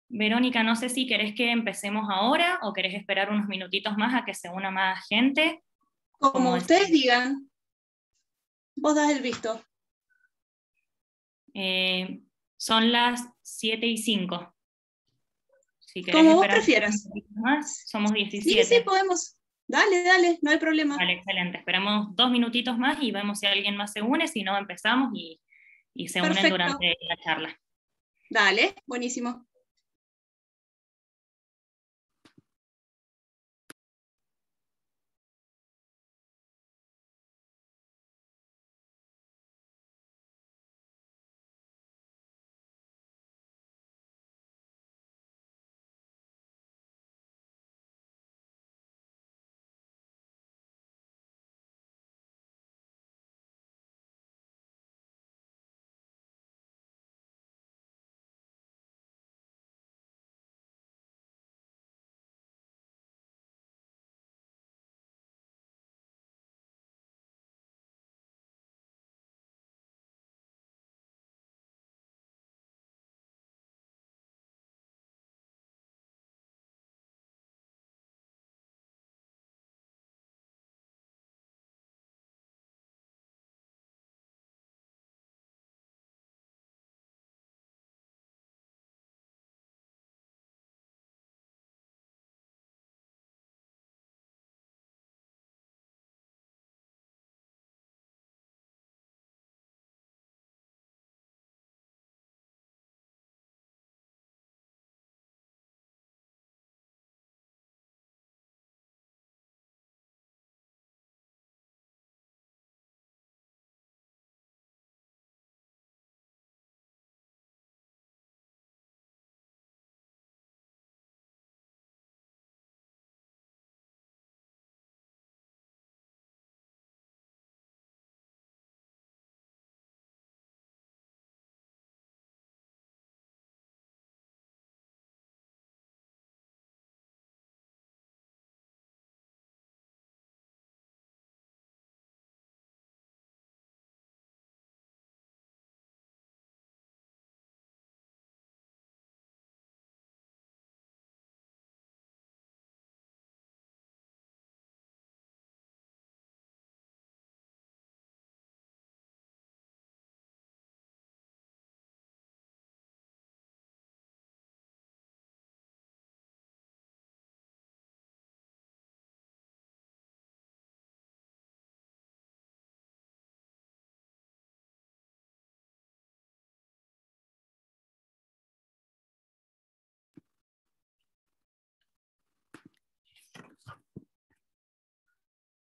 Verónica, no sé si querés que empecemos ahora o querés esperar unos minutitos más a que se una más gente. Como ustedes digan, vos das el visto. Son las 7:05. Si querés Como vos esperar un prefieras. minutito más, somos Sí, 17. podemos. Dale, dale, no hay problema. Vale, excelente. Esperamos 2 minutitos más y vemos si alguien más se une, si no empezamos y se unen Perfecto. durante la charla. Dale, buenísimo.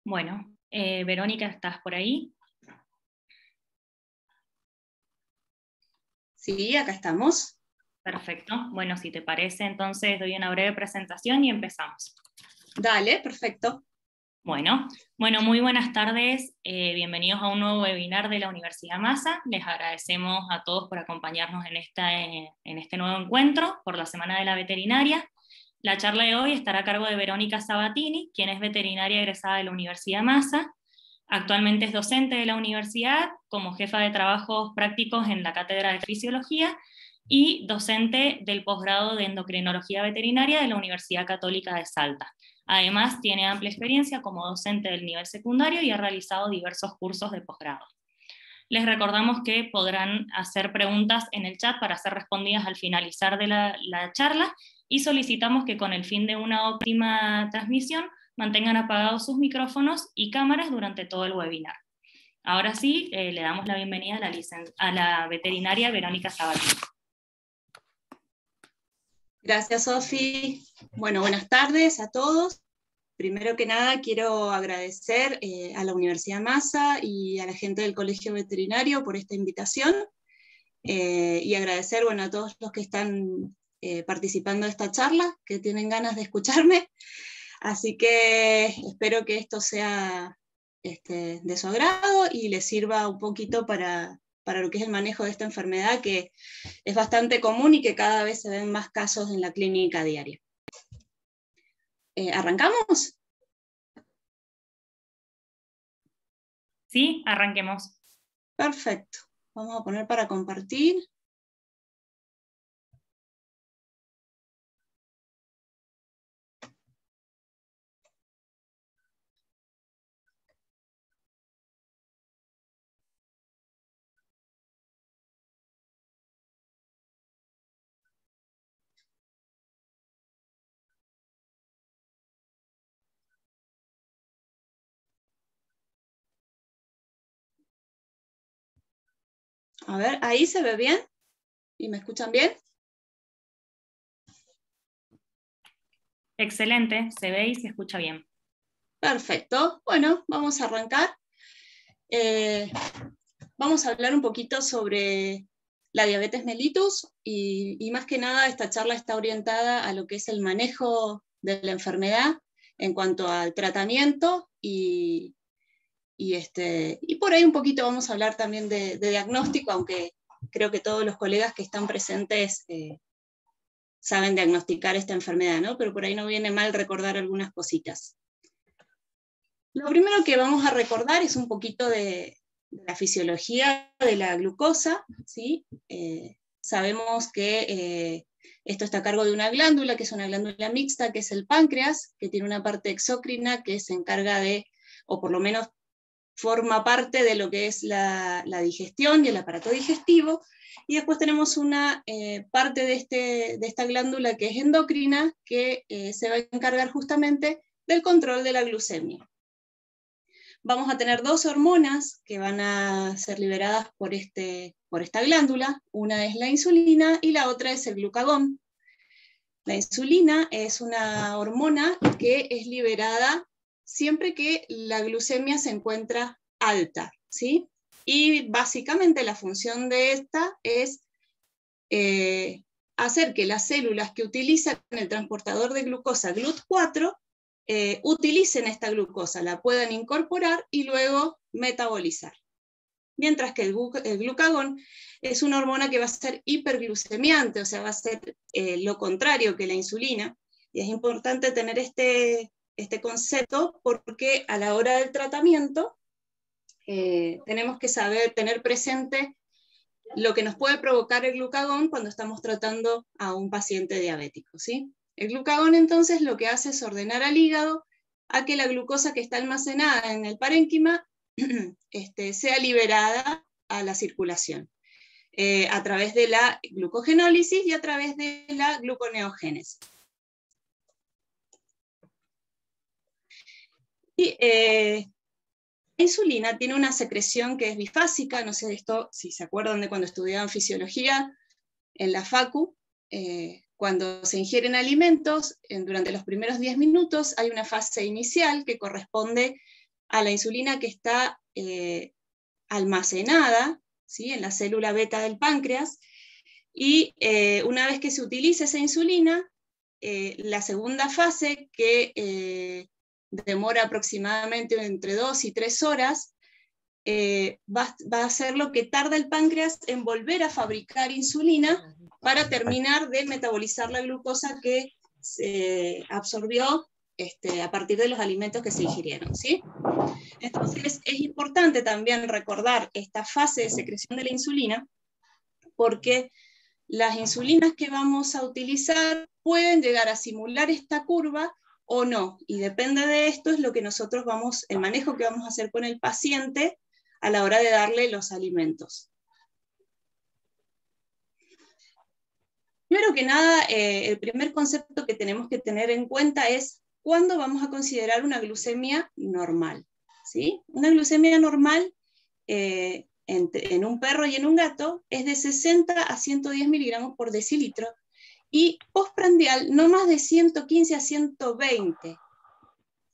Bueno, Verónica, ¿estás por ahí? Sí, acá estamos. Perfecto. Bueno, si te parece, entonces doy una breve presentación y empezamos. Dale, perfecto. Bueno, muy buenas tardes. Bienvenidos a un nuevo webinar de la Universidad Massa. Les agradecemos a todos por acompañarnos en este nuevo encuentro por la Semana de la Veterinaria. La charla de hoy estará a cargo de Verónica Sabatini, quien es veterinaria egresada de la Universidad Massa. Actualmente es docente de la universidad como jefa de trabajos prácticos en la Cátedra de Fisiología y docente del posgrado de Endocrinología Veterinaria de la Universidad Católica de Salta. Además, tiene amplia experiencia como docente del nivel secundario y ha realizado diversos cursos de posgrado. Les recordamos que podrán hacer preguntas en el chat para ser respondidas al finalizar de la charla y solicitamos que con el fin de una óptima transmisión mantengan apagados sus micrófonos y cámaras durante todo el webinar. Ahora sí, le damos la bienvenida a la veterinaria Verónica Sabatini. Gracias, Sofi. Bueno, buenas tardes a todos. Primero que nada, quiero agradecer a la Universidad Massa y a la gente del Colegio Veterinario por esta invitación y agradecer, bueno, a todos los que están participando de esta charla, que tienen ganas de escucharme. Así que espero que esto sea de su agrado y les sirva un poquito para lo que es el manejo de esta enfermedad, que es bastante común y que cada vez se ven más casos en la clínica diaria. ¿Arrancamos? Sí, arranquemos. Perfecto. Vamos a poner para compartir. A ver, ¿ahí se ve bien? ¿Y me escuchan bien? Excelente, se ve y se escucha bien. Perfecto. Bueno, vamos a arrancar. Vamos a hablar un poquito sobre la diabetes mellitus y más que nada esta charla está orientada a lo que es el manejo de la enfermedad en cuanto al tratamiento y por ahí un poquito vamos a hablar también de diagnóstico, aunque creo que todos los colegas que están presentes saben diagnosticar esta enfermedad, ¿no? Pero por ahí no viene mal recordar algunas cositas. Lo primero que vamos a recordar es un poquito de la fisiología de la glucosa, ¿sí? Sabemos que esto está a cargo de una glándula, que es una glándula mixta, que es el páncreas, que tiene una parte exócrina que se encarga de, o por lo menos forma parte de lo que es la digestión y el aparato digestivo, y después tenemos una parte de esta glándula que es endocrina, que se va a encargar justamente del control de la glucemia. Vamos a tener dos hormonas que van a ser liberadas por esta glándula. Una es la insulina y la otra es el glucagón. La insulina es una hormona que es liberada siempre que la glucemia se encuentra alta, ¿sí? Y básicamente la función de esta es hacer que las células que utilizan el transportador de glucosa GLUT4 utilicen esta glucosa, la puedan incorporar y luego metabolizar. Mientras que el glucagón es una hormona que va a ser hiperglucemiante, o sea, va a ser lo contrario que la insulina, y es importante tener este concepto porque a la hora del tratamiento tenemos que saber, tener presente lo que nos puede provocar el glucagón cuando estamos tratando a un paciente diabético, ¿sí? El glucagón entonces lo que hace es ordenar al hígado a que la glucosa que está almacenada en el parénquima sea liberada a la circulación a través de la glucogenólisis y a través de la gluconeogénesis. Y la insulina tiene una secreción que es bifásica, no sé esto si se acuerdan de cuando estudiaban fisiología en la facu, cuando se ingieren alimentos, durante los primeros 10 minutos hay una fase inicial que corresponde a la insulina que está almacenada, ¿sí?, en la célula beta del páncreas, y una vez que se utiliza esa insulina, la segunda fase, que demora aproximadamente entre 2 y 3 horas, va a ser lo que tarda el páncreas en volver a fabricar insulina para terminar de metabolizar la glucosa que se absorbió a partir de los alimentos que se ingirieron, ¿sí? Entonces es importante también recordar esta fase de secreción de la insulina, porque las insulinas que vamos a utilizar pueden llegar a simular esta curva o no, y depende de esto es lo que nosotros el manejo que vamos a hacer con el paciente a la hora de darle los alimentos. Primero que nada, el primer concepto que tenemos que tener en cuenta es cuándo vamos a considerar una glucemia normal, ¿sí? Una glucemia normal en un perro y en un gato es de 60 a 110 miligramos por decilitro y postprandial no más de 115 a 120.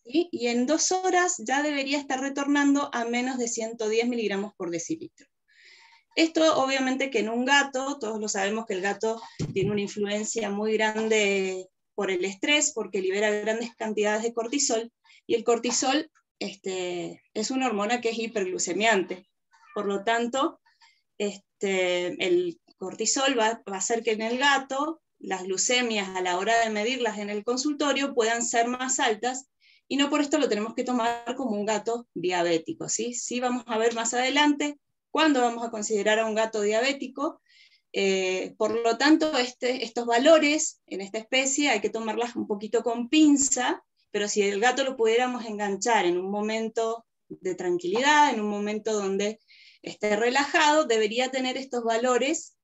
¿Sí? Y en 2 horas ya debería estar retornando a menos de 110 miligramos por decilitro. Esto obviamente que en un gato, todos lo sabemos que el gato tiene una influencia muy grande por el estrés, porque libera grandes cantidades de cortisol, y el cortisol es una hormona que es hiperglucemiante. Por lo tanto, el cortisol va a hacer que en el gato las glucemias a la hora de medirlas en el consultorio puedan ser más altas, y no por esto lo tenemos que tomar como un gato diabético, ¿sí? Sí vamos a ver más adelante cuándo vamos a considerar a un gato diabético. Por lo tanto, estos valores en esta especie hay que tomarlas un poquito con pinza, pero si el gato lo pudiéramos enganchar en un momento de tranquilidad, en un momento donde esté relajado, debería tener estos valores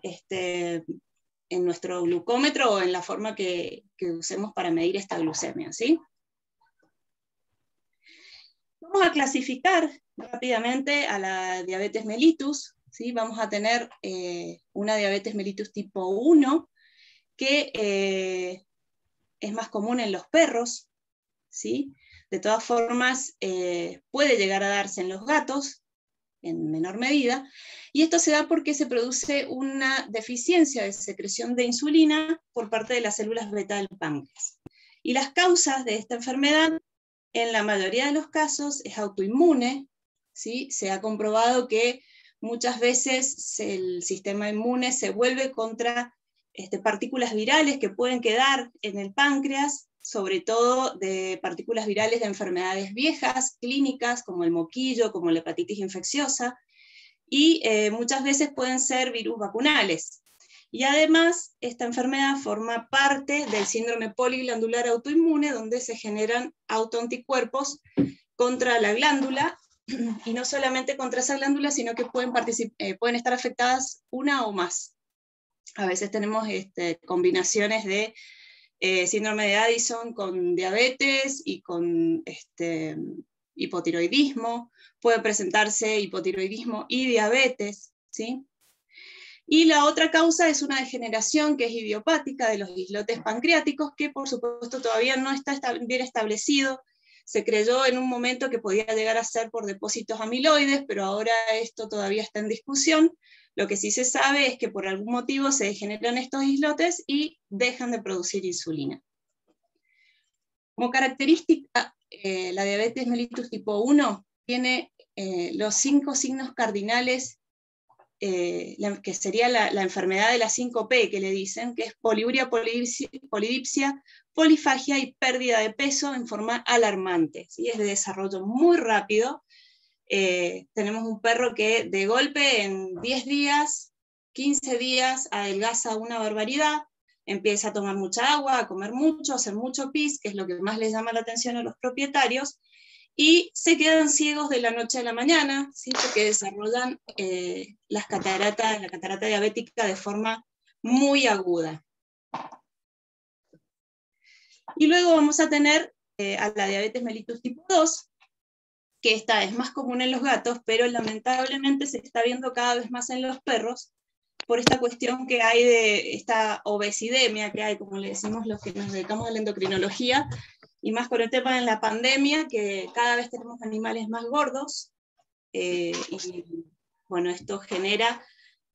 en nuestro glucómetro o en la forma que usemos para medir esta glucemia, ¿sí? Vamos a clasificar rápidamente a la diabetes mellitus. ¿sí? Vamos a tener una diabetes mellitus tipo 1, que es más común en los perros, ¿sí? De todas formas, puede llegar a darse en los gatos, en menor medida, y esto se da porque se produce una deficiencia de secreción de insulina por parte de las células beta del páncreas. Y las causas de esta enfermedad, en la mayoría de los casos, es autoinmune, ¿sí? Se ha comprobado que muchas veces el sistema inmune se vuelve contra partículas virales que pueden quedar en el páncreas, sobre todo de partículas virales de enfermedades viejas, clínicas, como el moquillo, como la hepatitis infecciosa, y muchas veces pueden ser virus vacunales. Y además, esta enfermedad forma parte del síndrome poliglandular autoinmune, donde se generan autoanticuerpos contra la glándula, y no solamente contra esa glándula, sino que pueden estar afectadas una o más. A veces tenemos combinaciones de síndrome de Addison con diabetes y con hipotiroidismo. Puede presentarse hipotiroidismo y diabetes, ¿sí? Y la otra causa es una degeneración que es idiopática de los islotes pancreáticos, que por supuesto todavía no está bien establecido. Se creyó en un momento que podía llegar a ser por depósitos amiloides, pero ahora esto todavía está en discusión. Lo que sí se sabe es que por algún motivo se degeneran estos islotes y dejan de producir insulina. Como característica, la diabetes mellitus tipo 1 tiene los 5 signos cardinales, que sería la enfermedad de la 5P, que le dicen, que es poliuria, polidipsia, polifagia y pérdida de peso en forma alarmante, ¿sí? Es de desarrollo muy rápido. Tenemos un perro que de golpe en 10 días, 15 días, adelgaza una barbaridad, empieza a tomar mucha agua, a comer mucho, a hacer mucho pis, que es lo que más les llama la atención a los propietarios, y se quedan ciegos de la noche a la mañana, ¿sí? Porque desarrollan la catarata diabética de forma muy aguda. Y luego vamos a tener a la diabetes mellitus tipo 2, que esta es más común en los gatos, pero lamentablemente se está viendo cada vez más en los perros, por esta cuestión que hay de esta obesidemia que hay, como le decimos los que nos dedicamos a la endocrinología, y más con el tema de la pandemia, que cada vez tenemos animales más gordos, y bueno, esto genera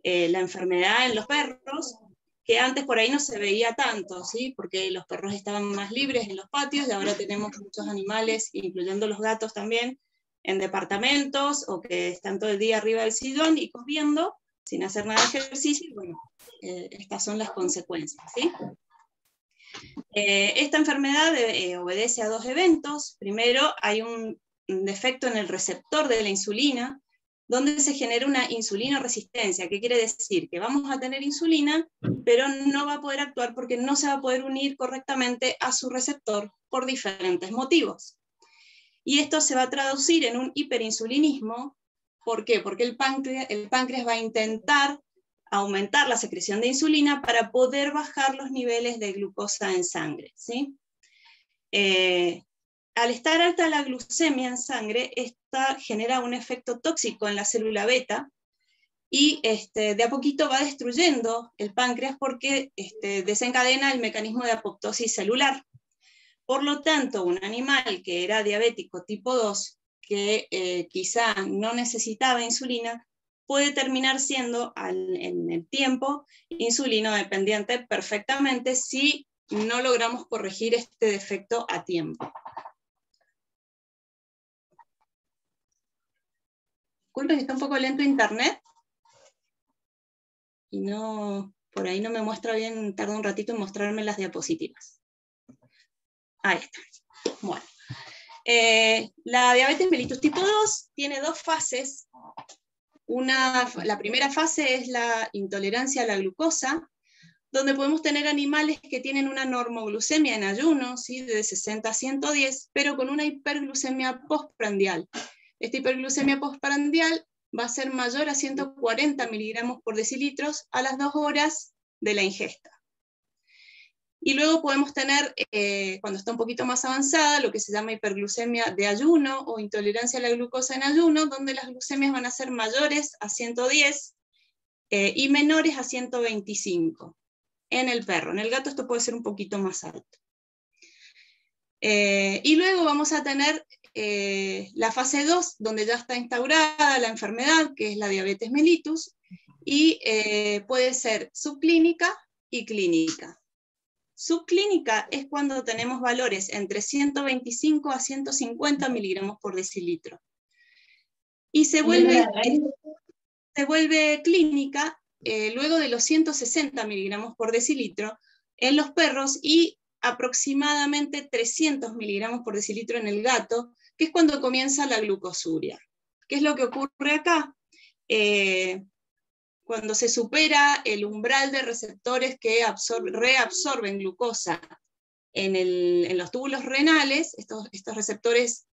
la enfermedad en los perros, que antes por ahí no se veía tanto, ¿sí? Porque los perros estaban más libres en los patios, y ahora tenemos muchos animales, incluyendo los gatos también, en departamentos, o que están todo el día arriba del sillón y comiendo, sin hacer nada de ejercicio, y bueno, estas son las consecuencias, ¿sí? Esta enfermedad obedece a 2 eventos. Primero, hay un defecto en el receptor de la insulina, donde se genera una insulinoresistencia. ¿Qué quiere decir? Que vamos a tener insulina, pero no va a poder actuar porque no se va a poder unir correctamente a su receptor por diferentes motivos. Y esto se va a traducir en un hiperinsulinismo. ¿Por qué? Porque el páncreas va a intentar aumentar la secreción de insulina para poder bajar los niveles de glucosa en sangre, ¿sí? Al estar alta la glucemia en sangre, esta genera un efecto tóxico en la célula beta, y de a poquito va destruyendo el páncreas porque desencadena el mecanismo de apoptosis celular. Por lo tanto, un animal que era diabético tipo 2, que quizá no necesitaba insulina, puede terminar siendo en el tiempo insulino dependiente perfectamente si no logramos corregir este defecto a tiempo. Disculpen que está un poco lento internet y no, por ahí no me muestra bien, tarda un ratito en mostrarme las diapositivas. Ahí está. Bueno. La diabetes mellitus tipo 2 tiene 2 fases. La primera fase es la intolerancia a la glucosa, donde podemos tener animales que tienen una normoglucemia en ayuno, ¿sí? De 60 a 110, pero con una hiperglucemia postprandial. Esta hiperglucemia postprandial va a ser mayor a 140 miligramos por decilitros a las 2 horas de la ingesta. Y luego podemos tener, cuando está un poquito más avanzada, lo que se llama hiperglucemia de ayuno o intolerancia a la glucosa en ayuno, donde las glucemias van a ser mayores a 110 y menores a 125 en el perro. En el gato esto puede ser un poquito más alto. Y luego vamos a tener la fase 2, donde ya está instaurada la enfermedad, que es la diabetes mellitus, y puede ser subclínica y clínica. Subclínica es cuando tenemos valores entre 125 a 150 miligramos por decilitro. Y se vuelve clínica luego de los 160 miligramos por decilitro en los perros y aproximadamente 300 miligramos por decilitro en el gato, que es cuando comienza la glucosuria. ¿Qué es lo que ocurre acá? Cuando se supera el umbral de receptores que reabsorben glucosa en los túbulos renales, estos receptores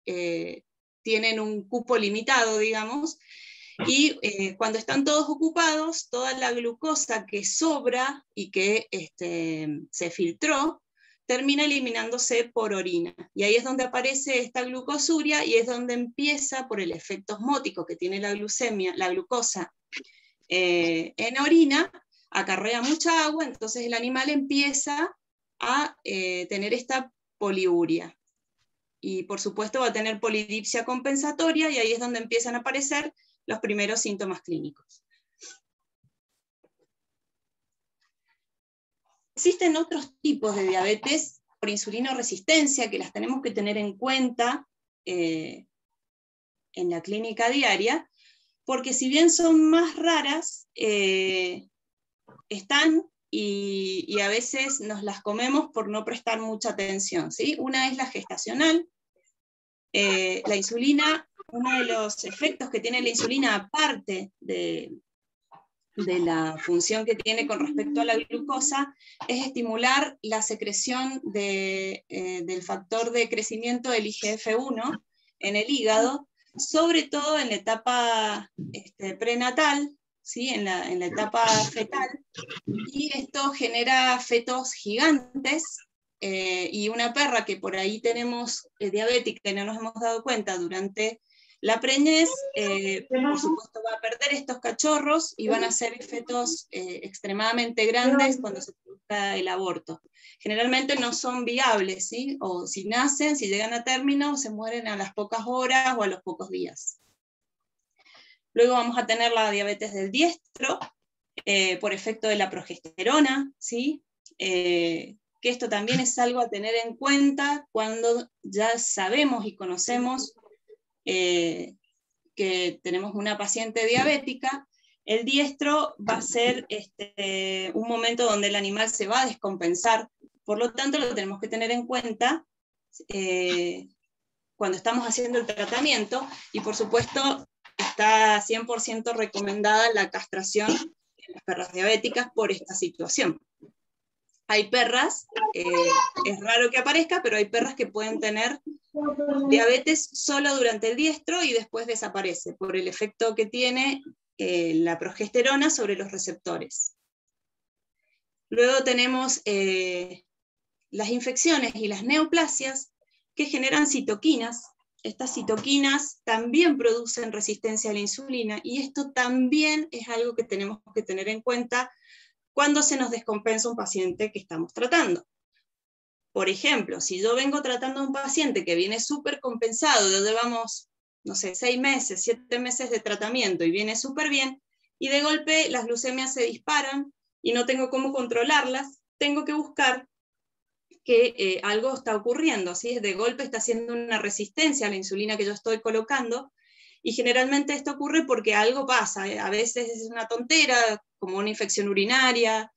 tienen un cupo limitado, digamos, y cuando están todos ocupados, toda la glucosa que sobra y que se filtró, termina eliminándose por orina. Y ahí es donde aparece esta glucosuria y es donde empieza, por el efecto osmótico que tiene la glucosa, en orina, acarrea mucha agua, entonces el animal empieza a tener esta poliuria. Y por supuesto va a tener polidipsia compensatoria y ahí es donde empiezan a aparecer los primeros síntomas clínicos. Existen otros tipos de diabetes por insulinoresistencia que las tenemos que tener en cuenta en la clínica diaria, porque si bien son más raras, están y a veces nos las comemos por no prestar mucha atención, ¿sí? Una es la gestacional. La insulina, uno de los efectos que tiene la insulina, aparte de la función que tiene con respecto a la glucosa, es estimular la secreción del factor de crecimiento del IGF-1 en el hígado, sobre todo en la etapa prenatal, ¿sí? en la etapa fetal, y esto genera fetos gigantes, y una perra que por ahí tenemos diabética y no nos hemos dado cuenta durante la preñez, por supuesto va a perder estos cachorros y van a ser fetos extremadamente grandes cuando se produzca el aborto. Generalmente no son viables, ¿sí? O si nacen, si llegan a término, se mueren a las pocas horas o a los pocos días. Luego vamos a tener la diabetes del diestro, por efecto de la progesterona, ¿sí? Que esto también es algo a tener en cuenta cuando ya sabemos y conocemos que tenemos una paciente diabética. El diestro va a ser un momento donde el animal se va a descompensar, por lo tanto lo tenemos que tener en cuenta cuando estamos haciendo el tratamiento, y por supuesto está 100% recomendada la castración en las perras diabéticas por esta situación. Hay perras, es raro que aparezca, pero hay perras que pueden tener diabetes solo durante el diestro y después desaparece, por el efecto que tiene la progesterona sobre los receptores. Luego tenemos las infecciones y las neoplasias que generan citoquinas. Estas citoquinas también producen resistencia a la insulina, y esto también es algo que tenemos que tener en cuenta cuando se nos descompensa un paciente que estamos tratando. Por ejemplo, si yo vengo tratando a un paciente que viene súper compensado, ya llevamos, no sé, 6 meses, 7 meses de tratamiento y viene súper bien, y de golpe las glucemias se disparan y no tengo cómo controlarlas, tengo que buscar que algo está ocurriendo, ¿sí? De golpe está haciendo una resistencia a la insulina que yo estoy colocando, y generalmente esto ocurre porque algo pasa, a veces es una tontera, como una infección urinaria,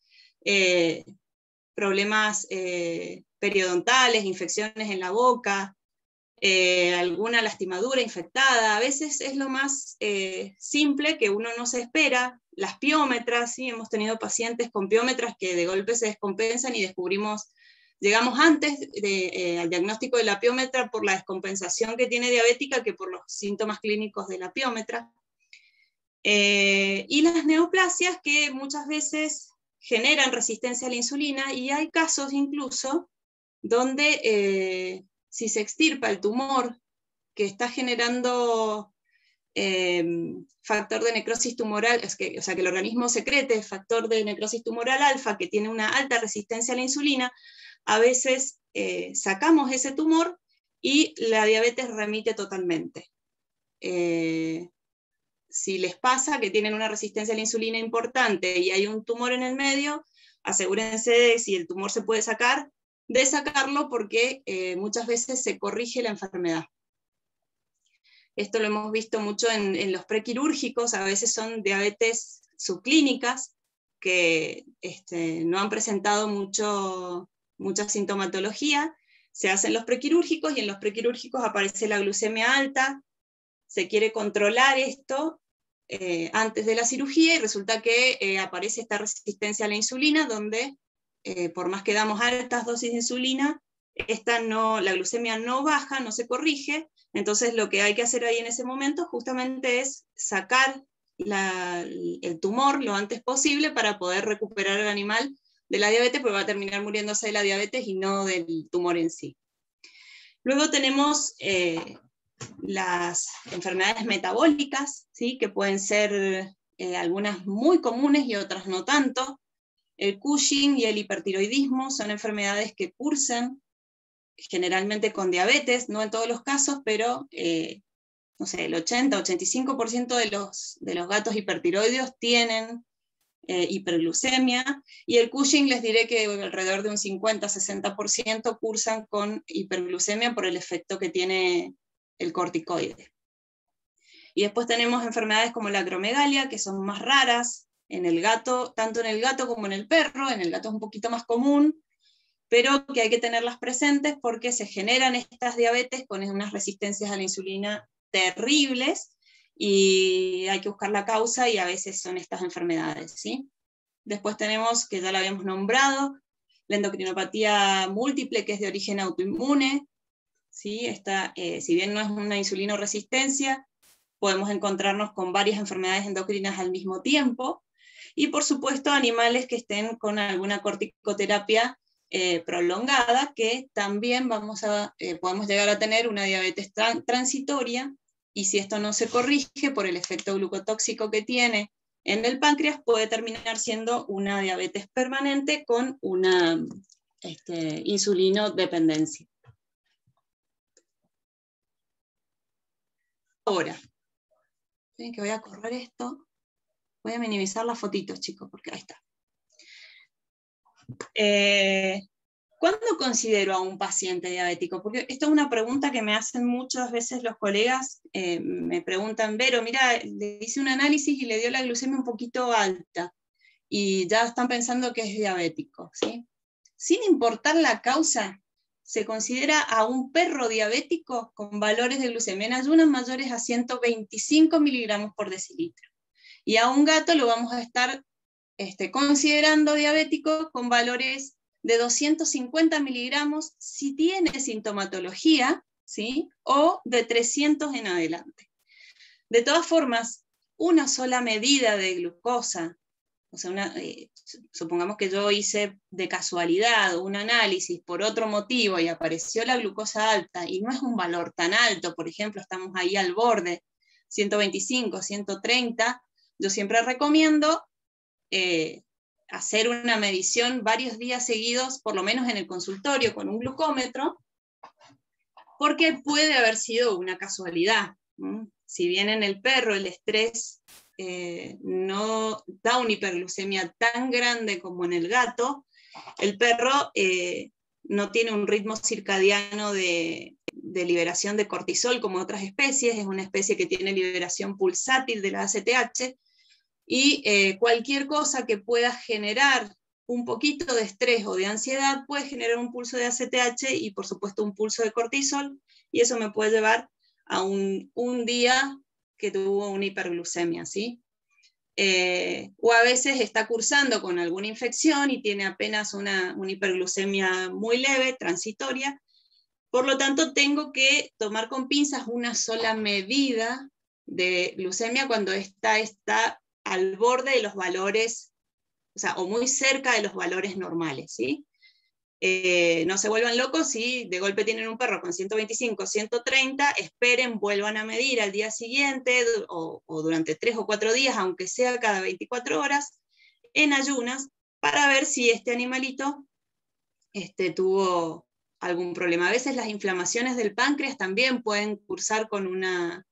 problemas periodontales, infecciones en la boca, alguna lastimadura infectada. A veces es lo más simple que uno no se espera. Las piómetras, ¿sí? Hemos tenido pacientes con piómetras que de golpe se descompensan y llegamos antes al diagnóstico de la piómetra por la descompensación que tiene diabética que por los síntomas clínicos de la piómetra. Y las neoplasias, que muchas veces generan resistencia a la insulina, y hay casos incluso donde si se extirpa el tumor que está generando factor de necrosis tumoral, o sea, que el organismo secrete factor de necrosis tumoral alfa, que tiene una alta resistencia a la insulina, a veces sacamos ese tumor y la diabetes remite totalmente. Si les pasa que tienen una resistencia a la insulina importante y hay un tumor en el medio, asegúrense de, si el tumor se puede sacar, de sacarlo, porque muchas veces se corrige la enfermedad. Esto lo hemos visto mucho en los prequirúrgicos, a veces son diabetes subclínicas que no han presentado mucha sintomatología, se hacen los prequirúrgicos y en los prequirúrgicos aparece la glucemia alta, se quiere controlar esto antes de la cirugía y resulta que aparece esta resistencia a la insulina, donde por más que damos altas dosis de insulina, la glucemia no baja, no se corrige. Entonces lo que hay que hacer ahí en ese momento justamente es sacar el tumor lo antes posible para poder recuperar al animal de la diabetes, porque va a terminar muriéndose de la diabetes y no del tumor en sí. Luego tenemos las enfermedades metabólicas, ¿sí? Que pueden ser algunas muy comunes y otras no tanto. El Cushing y el hipertiroidismo son enfermedades que cursan generalmente con diabetes, no en todos los casos, pero no sé, el 80-85% de los gatos hipertiroideos tienen hiperglucemia, y el Cushing les diré que alrededor de un 50-60% cursan con hiperglucemia por el efecto que tiene el corticoide. Y después tenemos enfermedades como la acromegalia, que son más raras en el gato, tanto en el gato como en el perro. En el gato es un poquito más común, pero que hay que tenerlas presentes porque se generan estas diabetes con unas resistencias a la insulina terribles, y hay que buscar la causa, y a veces son estas enfermedades, ¿sí? Después tenemos, que ya la habíamos nombrado, la endocrinopatía múltiple, que es de origen autoinmune, ¿sí? Si bien no es una insulinoresistencia, podemos encontrarnos con varias enfermedades endocrinas al mismo tiempo, y por supuesto animales que estén con alguna corticoterapia prolongada, que también podemos llegar a tener una diabetes transitoria, y si esto no se corrige por el efecto glucotóxico que tiene en el páncreas, puede terminar siendo una diabetes permanente con una insulinodependencia. Ahora, que voy a correr esto, voy a minimizar las fotitos, chicos, porque ahí está. ¿Cuándo considero a un paciente diabético? Porque esto es una pregunta que me hacen muchas veces los colegas, me preguntan, Vero, mira, le hice un análisis y le dio la glucemia un poquito alta, y ya están pensando que es diabético, ¿sí? Sin importar la causa, se considera a un perro diabético con valores de glucemia en ayunas mayores a 125 miligramos por decilitro. Y a un gato lo vamos a estar considerando diabético con valores de 250 miligramos si tiene sintomatología, ¿sí? O de 300 en adelante. De todas formas, una sola medida de glucosa, o sea, supongamos que yo hice de casualidad un análisis por otro motivo y apareció la glucosa alta y no es un valor tan alto, por ejemplo, estamos ahí al borde, 125, 130, yo siempre recomiendo hacer una medición varios días seguidos, por lo menos en el consultorio, con un glucómetro, porque puede haber sido una casualidad. Si bien en el perro el estrés no da una hiperglucemia tan grande como en el gato, el perro no tiene un ritmo circadiano de liberación de cortisol como otras especies, es una especie que tiene liberación pulsátil de la ACTH, y cualquier cosa que pueda generar un poquito de estrés o de ansiedad puede generar un pulso de ACTH y por supuesto un pulso de cortisol, y eso me puede llevar a un día que tuvo una hiperglucemia, ¿sí? O a veces está cursando con alguna infección y tiene apenas una hiperglucemia muy leve, transitoria, por lo tanto tengo que tomar con pinzas una sola medida de glucemia cuando está al borde de los valores o sea, o muy cerca de los valores normales, ¿sí? No se vuelvan locos si de golpe tienen un perro con 125, 130, esperen, vuelvan a medir al día siguiente o durante 3 o 4 días, aunque sea cada 24 horas, en ayunas, para ver si este animalito tuvo algún problema. A veces las inflamaciones del páncreas también pueden cursar con una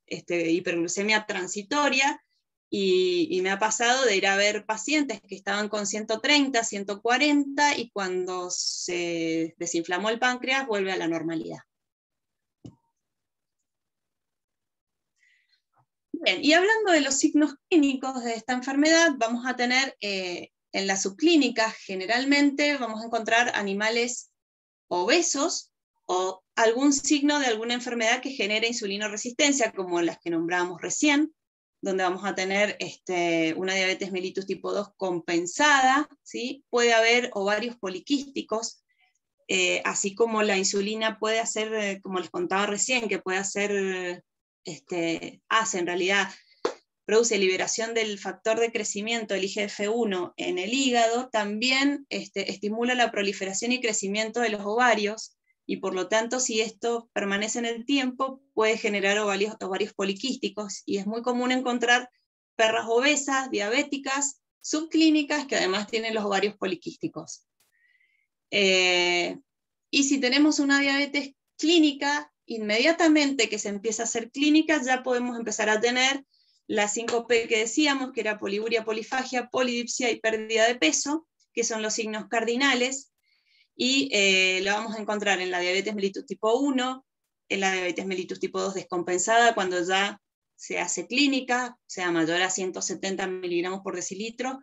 hiperglucemia transitoria, y me ha pasado de ir a ver pacientes que estaban con 130, 140, y cuando se desinflamó el páncreas vuelve a la normalidad. Bien, y hablando de los signos clínicos de esta enfermedad, vamos a tener en la subclínica generalmente vamos a encontrar animales obesos o algún signo de alguna enfermedad que genere insulinoresistencia, como las que nombramos recién, donde vamos a tener una diabetes mellitus tipo 2 compensada, ¿sí? Puede haber ovarios poliquísticos, así como la insulina puede hacer, como les contaba recién, que puede hacer, hace en realidad, produce liberación del factor de crecimiento, el IGF-1, en el hígado, también estimula la proliferación y crecimiento de los ovarios, y por lo tanto, si esto permanece en el tiempo, puede generar ovarios poliquísticos, y es muy común encontrar perras obesas, diabéticas, subclínicas, que además tienen los ovarios poliquísticos. Y si tenemos una diabetes clínica, inmediatamente que se empieza a hacer clínica, ya podemos empezar a tener las 5P que decíamos, que era poliuria, polifagia, polidipsia y pérdida de peso, que son los signos cardinales, y lo vamos a encontrar en la diabetes mellitus tipo 1, en la diabetes mellitus tipo 2 descompensada, cuando ya se hace clínica, sea mayor a 170 miligramos por decilitro,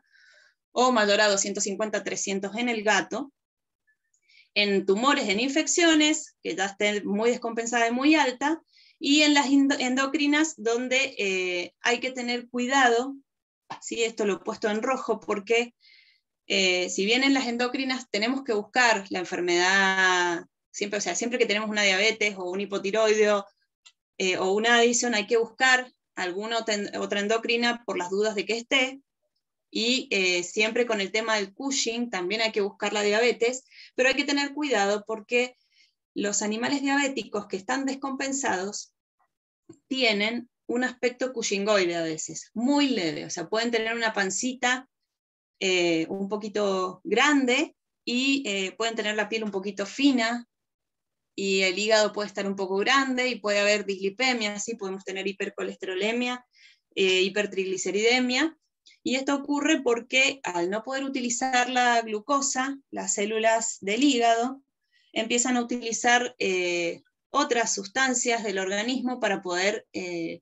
o mayor a 250, 300 en el gato, en tumores, en infecciones, que ya estén muy descompensada y muy alta, y en las endocrinas, donde hay que tener cuidado, ¿sí? Esto lo he puesto en rojo, porque si bien en las endocrinas tenemos que buscar la enfermedad, siempre, o sea, siempre que tenemos una diabetes o un hipotiroideo o una adición, hay que buscar alguna otra endocrina por las dudas de que esté, y siempre con el tema del Cushing también hay que buscar la diabetes, pero hay que tener cuidado porque los animales diabéticos que están descompensados tienen un aspecto cushingoide a veces, muy leve, o sea, pueden tener una pancita un poquito grande, y pueden tener la piel un poquito fina, y el hígado puede estar un poco grande, y puede haber dislipemia, ¿sí? Podemos tener hipercolesterolemia, hipertrigliceridemia, y esto ocurre porque al no poder utilizar la glucosa, las células del hígado empiezan a utilizar otras sustancias del organismo para poder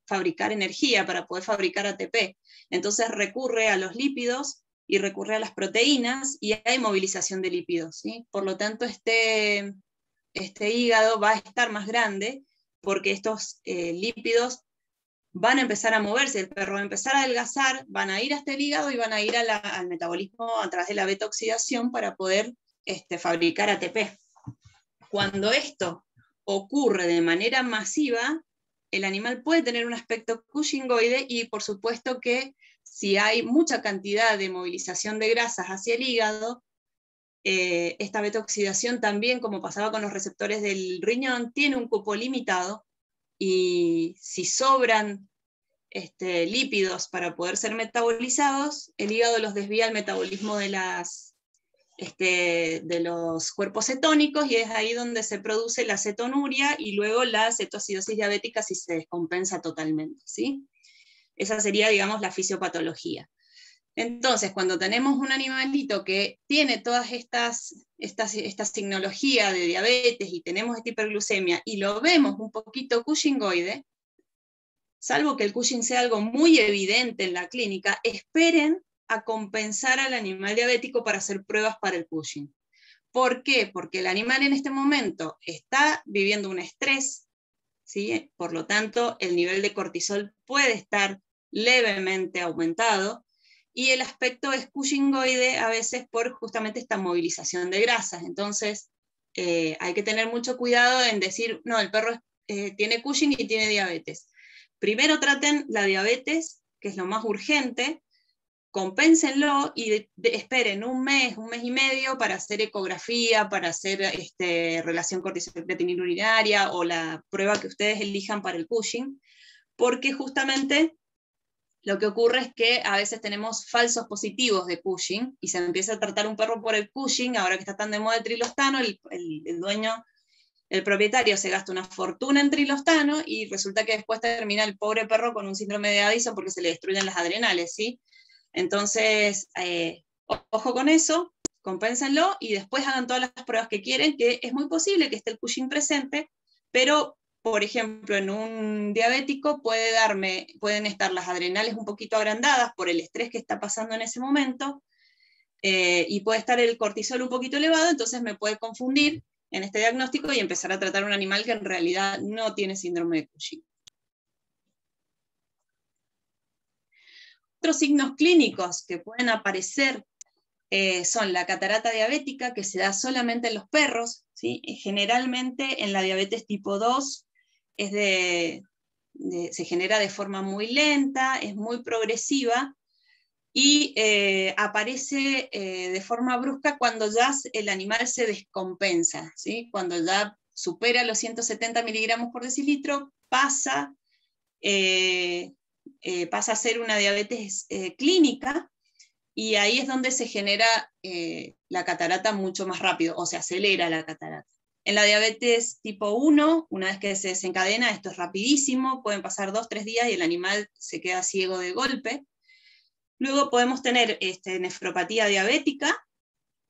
fabricar energía, para poder fabricar ATP. Entonces recurre a los lípidos y recurre a las proteínas, y hay movilización de lípidos, ¿sí? Por lo tanto, este hígado va a estar más grande, porque estos lípidos van a empezar a moverse, el perro va a empezar a adelgazar, van a ir hasta el hígado y van a ir al metabolismo a través de la beta-oxidación para poder fabricar ATP. Cuando esto ocurre de manera masiva, el animal puede tener un aspecto cushingoide, y por supuesto que si hay mucha cantidad de movilización de grasas hacia el hígado, esta beta-oxidación también, como pasaba con los receptores del riñón, tiene un cupo limitado, y si sobran lípidos para poder ser metabolizados, el hígado los desvía al metabolismo de los cuerpos cetónicos, y es ahí donde se produce la cetonuria y luego la cetoacidosis diabética si se descompensa totalmente, ¿sí? Esa sería, digamos, la fisiopatología. Entonces, cuando tenemos un animalito que tiene todas esta signología de diabetes y tenemos esta hiperglucemia y lo vemos un poquito cushingoide, salvo que el Cushing sea algo muy evidente en la clínica, esperen a compensar al animal diabético para hacer pruebas para el Cushing. ¿Por qué? Porque el animal en este momento está viviendo un estrés, ¿sí? Por lo tanto, el nivel de cortisol puede estar levemente aumentado, y el aspecto es cushingoide a veces por justamente esta movilización de grasas. Entonces, hay que tener mucho cuidado en decir, no, el perro tiene Cushing y tiene diabetes. Primero traten la diabetes, que es lo más urgente, compénsenlo y esperen un mes y medio para hacer ecografía, para hacer relación cortisol-creatinina urinaria o la prueba que ustedes elijan para el Cushing, porque justamente lo que ocurre es que a veces tenemos falsos positivos de Cushing y se empieza a tratar un perro por el Cushing, ahora que está tan de moda el trilostano, el dueño, el propietario se gasta una fortuna en trilostano y resulta que después termina el pobre perro con un síndrome de Addison porque se le destruyen las adrenales, ¿sí? Entonces, ojo con eso, compénsenlo y después hagan todas las pruebas que quieren, que es muy posible que esté el Cushing presente, pero, por ejemplo, en un diabético pueden estar las adrenales un poquito agrandadas por el estrés que está pasando en ese momento, y puede estar el cortisol un poquito elevado, entonces me puede confundir en este diagnóstico y empezar a tratar a un animal que en realidad no tiene síndrome de Cushing. Otros signos clínicos que pueden aparecer son la catarata diabética, que se da solamente en los perros, ¿sí? Generalmente en la diabetes tipo 2 se genera de forma muy lenta, es muy progresiva, y aparece de forma brusca cuando ya el animal se descompensa, ¿sí? Cuando ya supera los 170 miligramos por decilitro, pasa a ser una diabetes clínica, y ahí es donde se genera la catarata mucho más rápido, o se acelera la catarata. En la diabetes tipo 1, una vez que se desencadena, esto es rapidísimo, pueden pasar 2-3 días y el animal se queda ciego de golpe. Luego podemos tener nefropatía diabética,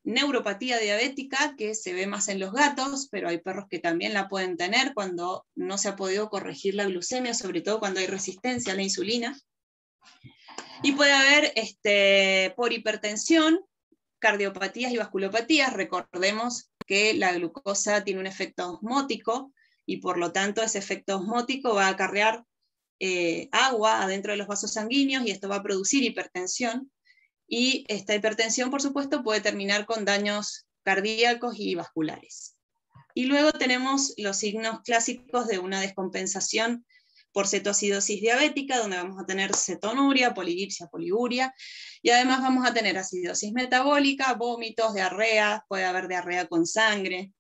neuropatía diabética, que se ve más en los gatos, pero hay perros que también la pueden tener cuando no se ha podido corregir la glucemia, sobre todo cuando hay resistencia a la insulina. Y puede haber por hipertensión, cardiopatías y vasculopatías. Recordemos que la glucosa tiene un efecto osmótico y por lo tanto ese efecto osmótico va a acarrear agua adentro de los vasos sanguíneos y esto va a producir hipertensión. Y esta hipertensión, por supuesto, puede terminar con daños cardíacos y vasculares. Y luego tenemos los signos clásicos de una descompensación por cetoacidosis diabética, donde vamos a tener cetonuria, polidipsia, poliguria, y además vamos a tener acidosis metabólica, vómitos, diarrea, puede haber diarrea con sangre,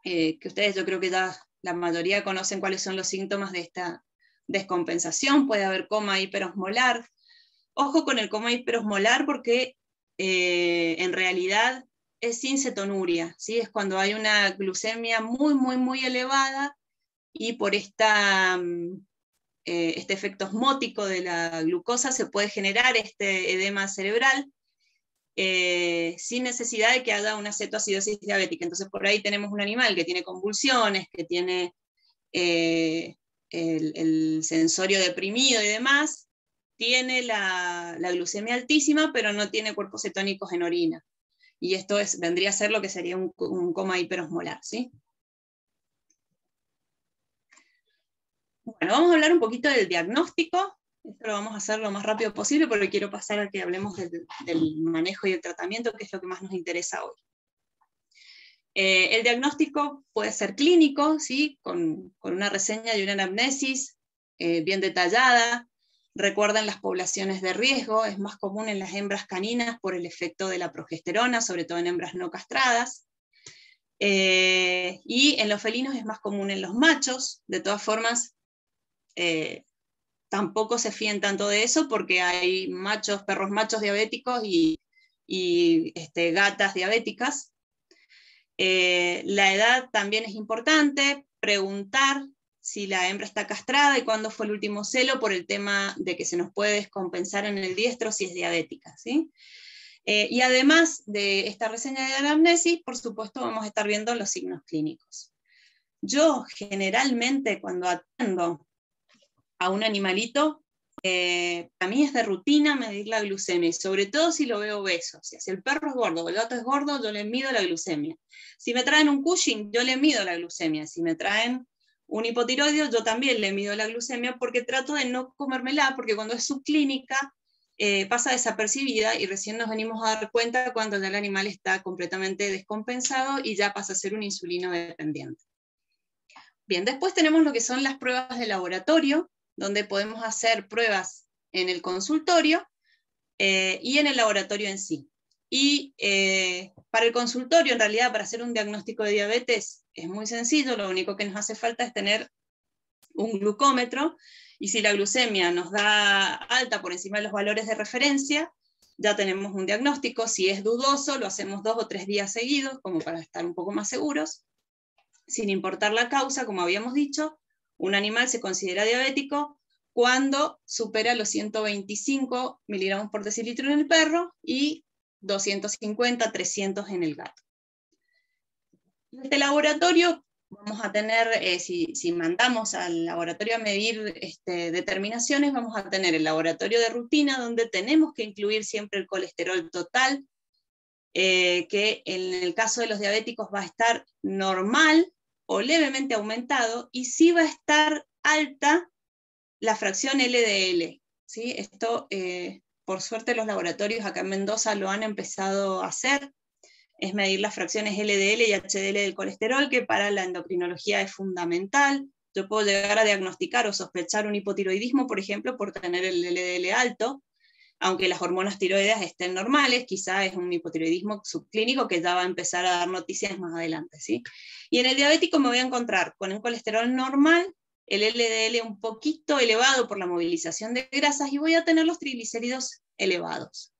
que ustedes yo creo que ya la mayoría conocen cuáles son los síntomas de esta descompensación. Puede haber coma hiperosmolar. Ojo con el coma hiperosmolar porque en realidad es sin cetonuria, ¿sí? Es cuando hay una glucemia muy, muy, muy elevada y por este efecto osmótico de la glucosa se puede generar este edema cerebral sin necesidad de que haya una cetoacidosis diabética. Entonces por ahí tenemos un animal que tiene convulsiones, que tiene el sensorio deprimido y demás, tiene la glucemia altísima, pero no tiene cuerpos cetónicos en orina. Y esto vendría a ser lo que sería un coma hiperosmolar, ¿sí? Bueno, vamos a hablar un poquito del diagnóstico. Esto lo vamos a hacer lo más rápido posible porque quiero pasar a que hablemos del manejo y el tratamiento, que es lo que más nos interesa hoy. El diagnóstico puede ser clínico, ¿sí? con una reseña y una anamnesis bien detallada. Recuerden las poblaciones de riesgo, es más común en las hembras caninas por el efecto de la progesterona, sobre todo en hembras no castradas. Y en los felinos es más común en los machos. De todas formas, tampoco se fíen tanto de eso porque hay perros machos diabéticos y gatas diabéticas. La edad también es importante, preguntar si la hembra está castrada y cuándo fue el último celo, por el tema de que se nos puede descompensar en el diestro si es diabética, ¿sí? Y además de esta reseña de anamnesis, por supuesto vamos a estar viendo los signos clínicos. Yo generalmente cuando atiendo a un animalito, a mí es de rutina medir la glucemia, y sobre todo si lo veo obeso. O sea, si el perro es gordo o el gato es gordo, yo le mido la glucemia. Si me traen un Cushing, yo le mido la glucemia. Si me traen un hipotiroideo, yo también le mido la glucemia, porque trato de no comérmela, porque cuando es subclínica pasa desapercibida y recién nos venimos a dar cuenta cuando ya el animal está completamente descompensado y ya pasa a ser un insulino dependiente. Bien, después tenemos lo que son las pruebas de laboratorio, donde podemos hacer pruebas en el consultorio y en el laboratorio en sí. Y para el consultorio, en realidad, para hacer un diagnóstico de diabetes es muy sencillo, lo único que nos hace falta es tener un glucómetro, y si la glucemia nos da alta por encima de los valores de referencia, ya tenemos un diagnóstico. Si es dudoso, lo hacemos 2 o 3 días seguidos, como para estar un poco más seguros, sin importar la causa. Como habíamos dicho, un animal se considera diabético cuando supera los 125 miligramos por decilitro en el perro y 250, 300 en el gato. Este laboratorio vamos a tener, si mandamos al laboratorio a medir determinaciones, vamos a tener el laboratorio de rutina, donde tenemos que incluir siempre el colesterol total, que en el caso de los diabéticos va a estar normal o levemente aumentado, y sí va a estar alta la fracción LDL. ¿Sí? Esto, por suerte, los laboratorios acá en Mendoza lo han empezado a hacer, es medir las fracciones LDL y HDL del colesterol, que para la endocrinología es fundamental. Yo puedo llegar a diagnosticar o sospechar un hipotiroidismo, por ejemplo, por tener el LDL alto, aunque las hormonas tiroideas estén normales, quizá es un hipotiroidismo subclínico que ya va a empezar a dar noticias más adelante, ¿sí? Y en el diabético me voy a encontrar con un colesterol normal, el LDL un poquito elevado por la movilización de grasas, y voy a tener los triglicéridos elevados.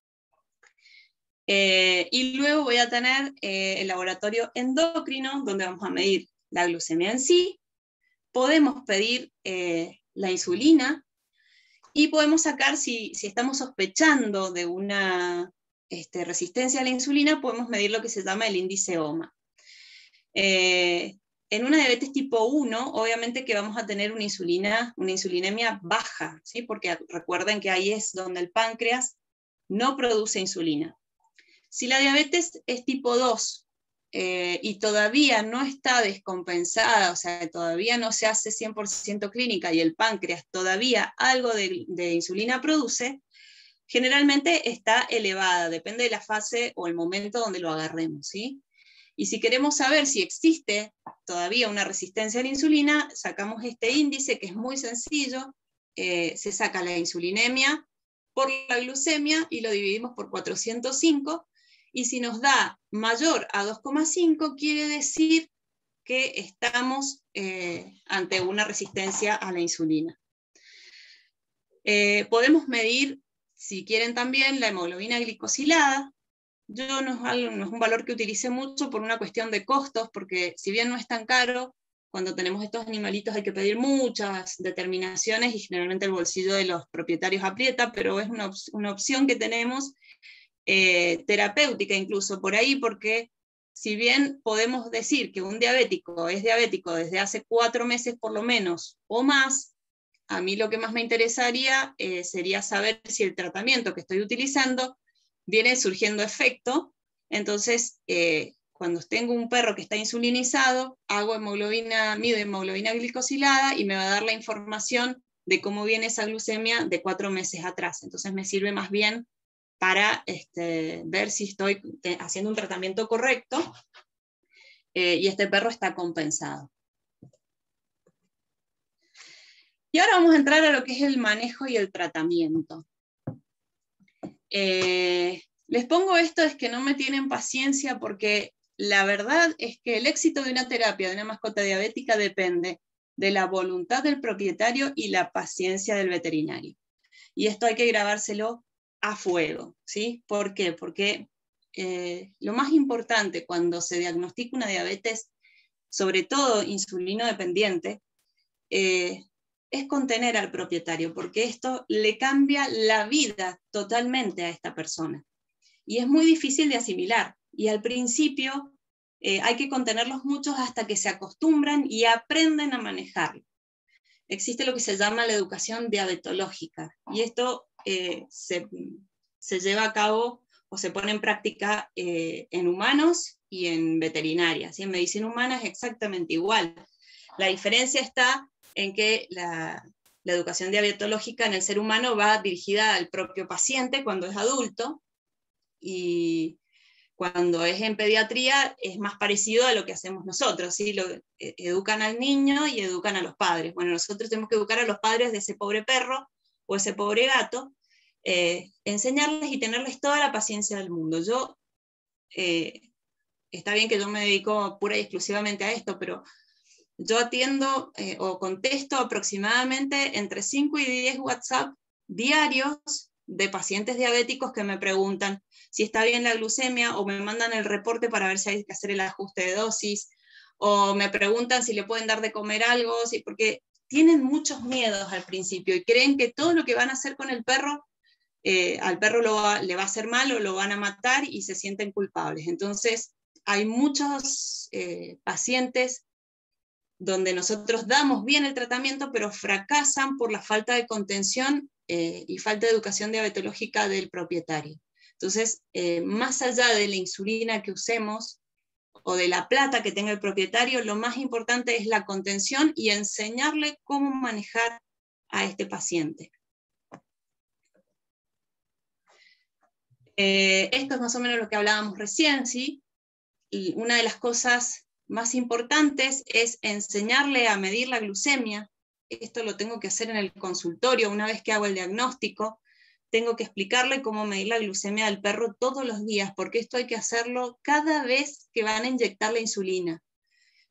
Y luego voy a tener el laboratorio endocrino, donde vamos a medir la glucemia en sí. Podemos pedir la insulina, y podemos sacar, si estamos sospechando de una resistencia a la insulina, podemos medir lo que se llama el índice OMA. En una diabetes tipo 1, obviamente que vamos a tener una insulinemia baja, ¿sí? Porque recuerden que ahí es donde el páncreas no produce insulina. Si la diabetes es tipo 2 y todavía no está descompensada, o sea, todavía no se hace 100% clínica y el páncreas todavía algo de insulina produce, generalmente está elevada, depende de la fase o el momento donde lo agarremos, ¿sí? Y si queremos saber si existe todavía una resistencia a la insulina, sacamos este índice, que es muy sencillo. Se saca la insulinemia por la glucemia y lo dividimos por 405, y si nos da mayor a 2,5, quiere decir que estamos ante una resistencia a la insulina. Podemos medir, si quieren también, la hemoglobina glicosilada. Yo no es un valor que utilicé mucho por una cuestión de costos, porque si bien no es tan caro, cuando tenemos estos animalitos hay que pedir muchas determinaciones y generalmente el bolsillo de los propietarios aprieta, pero es una opción que tenemos, terapéutica incluso por ahí, porque si bien podemos decir que un diabético es diabético desde hace 4 meses por lo menos o más, a mí lo que más me interesaría sería saber si el tratamiento que estoy utilizando viene surgiendo efecto. Entonces, cuando tengo un perro que está insulinizado, mido hemoglobina glicosilada y me va a dar la información de cómo viene esa glucemia de 4 meses atrás. Entonces me sirve más bien para ver si estoy haciendo un tratamiento correcto y este perro está compensado. Y ahora vamos a entrar a lo que es el manejo y el tratamiento. Les pongo esto, es que no me tienen paciencia, porque la verdad es que el éxito de una terapia de una mascota diabética depende de la voluntad del propietario y la paciencia del veterinario. Y esto hay que grabárselo a fuego, ¿sí? ¿Por qué? Porque lo más importante cuando se diagnostica una diabetes, sobre todo insulino dependiente, es contener al propietario, porque esto le cambia la vida totalmente a esta persona. Y es muy difícil de asimilar. Y al principio hay que contenerlos muchos hasta que se acostumbran y aprenden a manejarlo. Existe lo que se llama la educación diabetológica, y esto se lleva a cabo o se pone en práctica en humanos y en veterinaria. ¿Sí? En medicina humana es exactamente igual. La diferencia está en que la educación diabetológica en el ser humano va dirigida al propio paciente cuando es adulto, y cuando es en pediatría es más parecido a lo que hacemos nosotros, ¿sí? Educan al niño y educan a los padres. Bueno, nosotros tenemos que educar a los padres de ese pobre perro o ese pobre gato, enseñarles y tenerles toda la paciencia del mundo. Está bien que yo me dedico pura y exclusivamente a esto, pero yo atiendo o contesto aproximadamente entre 5 y 10 WhatsApp diarios de pacientes diabéticos que me preguntan si está bien la glucemia, o me mandan el reporte para ver si hay que hacer el ajuste de dosis, o me preguntan si le pueden dar de comer algo, porque tienen muchos miedos al principio y creen que todo lo que van a hacer con el perro, al perro le va a hacer mal o lo van a matar, y se sienten culpables. Entonces, hay muchos pacientes donde nosotros damos bien el tratamiento, pero fracasan por la falta de contención y falta de educación diabetológica del propietario. Entonces, más allá de la insulina que usemos o de la plata que tenga el propietario, lo más importante es la contención y enseñarle cómo manejar a este paciente. Esto es más o menos lo que hablábamos recién, ¿sí? Y una de las cosas más importantes es enseñarle a medir la glucemia. Esto lo tengo que hacer en el consultorio. Una vez que hago el diagnóstico, tengo que explicarle cómo medir la glucemia del perro todos los días, porque esto hay que hacerlo cada vez que van a inyectar la insulina.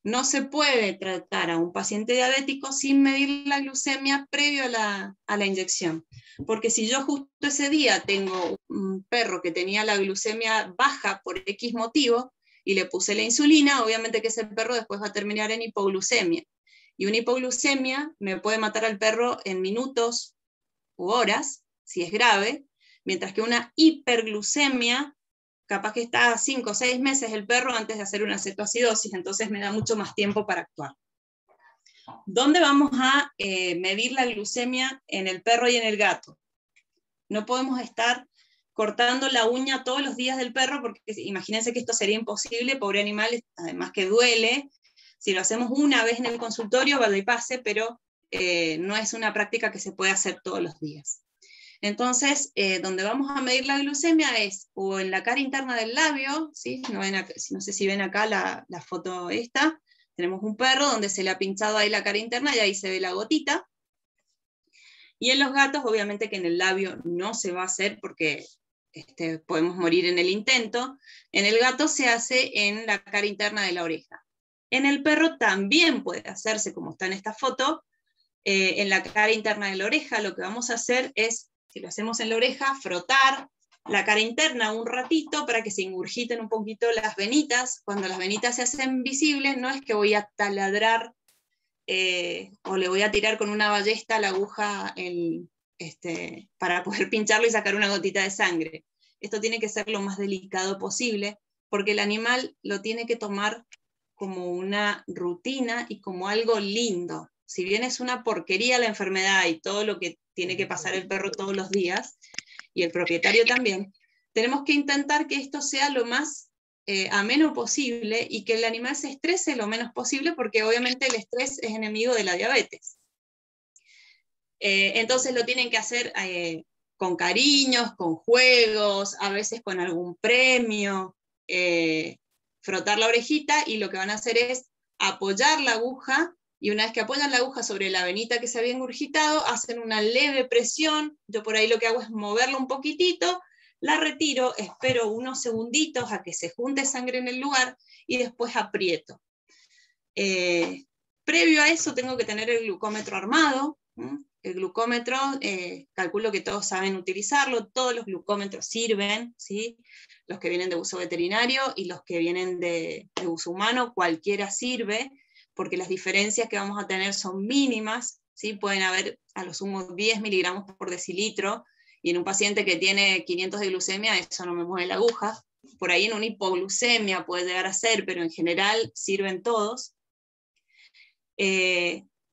No se puede tratar a un paciente diabético sin medir la glucemia previo a la inyección, porque si yo justo ese día tengo un perro que tenía la glucemia baja por X motivo y le puse la insulina, obviamente que ese perro después va a terminar en hipoglucemia. Y una hipoglucemia me puede matar al perro en minutos u horas, si es grave, mientras que una hiperglucemia, capaz que está 5 o 6 meses el perro antes de hacer una cetoacidosis, entonces me da mucho más tiempo para actuar. ¿Dónde vamos a medir la glucemia en el perro y en el gato? No podemos estar cortando la uña todos los días del perro, porque imagínense que esto sería imposible, pobre animal, además que duele. Si lo hacemos una vez en el consultorio, vale y pase, pero no es una práctica que se puede hacer todos los días. Entonces, donde vamos a medir la glucemia es o en la cara interna del labio, ¿sí? No sé si ven acá la foto esta, tenemos un perro donde se le ha pinchado ahí la cara interna y ahí se ve la gotita. Y en los gatos, obviamente que en el labio no se va a hacer porque podemos morir en el intento. En el gato se hace en la cara interna de la oreja. En el perro también puede hacerse, como está en esta foto, en la cara interna de la oreja. Lo que vamos a hacer es, si lo hacemos en la oreja, frotar la cara interna un ratito para que se ingurgiten un poquito las venitas. Cuando las venitas se hacen visibles, no es que voy a taladrar o le voy a tirar con una ballesta la aguja para poder pincharlo y sacar una gotita de sangre. Esto tiene que ser lo más delicado posible, porque el animal lo tiene que tomar como una rutina y como algo lindo. Si bien es una porquería la enfermedad y todo lo que tiene que pasar el perro todos los días, y el propietario también, tenemos que intentar que esto sea lo más ameno posible y que el animal se estrese lo menos posible, porque obviamente el estrés es enemigo de la diabetes. Entonces lo tienen que hacer con cariños, con juegos, a veces con algún premio, frotar la orejita, y lo que van a hacer es apoyar la aguja, y una vez que apoyan la aguja sobre la venita que se había ingurgitado, hacen una leve presión. Yo por ahí lo que hago es moverla un poquitito, la retiro, espero unos segunditos a que se junte sangre en el lugar y después aprieto. Previo a eso tengo que tener el glucómetro armado. El glucómetro, calculo que todos saben utilizarlo, todos los glucómetros sirven, ¿sí? Los que vienen de uso veterinario y los que vienen de uso humano, cualquiera sirve, porque las diferencias que vamos a tener son mínimas, ¿sí? Pueden haber a lo sumo 10 miligramos por decilitro, y en un paciente que tiene 500 de glucemia, eso no me mueve la aguja. Por ahí en una hipoglucemia puede llegar a ser, pero en general sirven todos.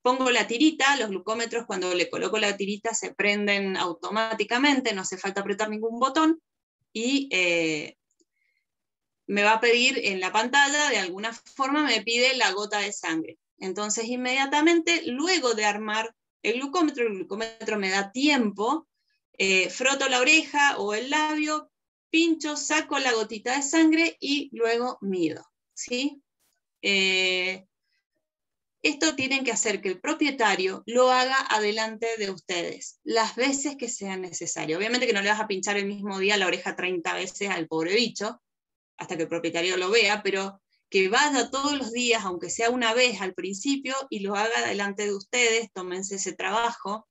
Pongo la tirita, los glucómetros cuando le coloco la tirita se prenden automáticamente, no hace falta apretar ningún botón, y me va a pedir en la pantalla, de alguna forma me pide la gota de sangre. Entonces inmediatamente, luego de armar el glucómetro me da tiempo, froto la oreja o el labio, pincho, saco la gotita de sangre y luego mido, ¿sí? Esto tienen que hacer que el propietario lo haga adelante de ustedes, las veces que sea necesario. Obviamente que no le vas a pinchar el mismo día la oreja 30 veces al pobre bicho, hasta que el propietario lo vea, pero que vaya todos los días, aunque sea una vez al principio, y lo haga delante de ustedes, tómense ese trabajo,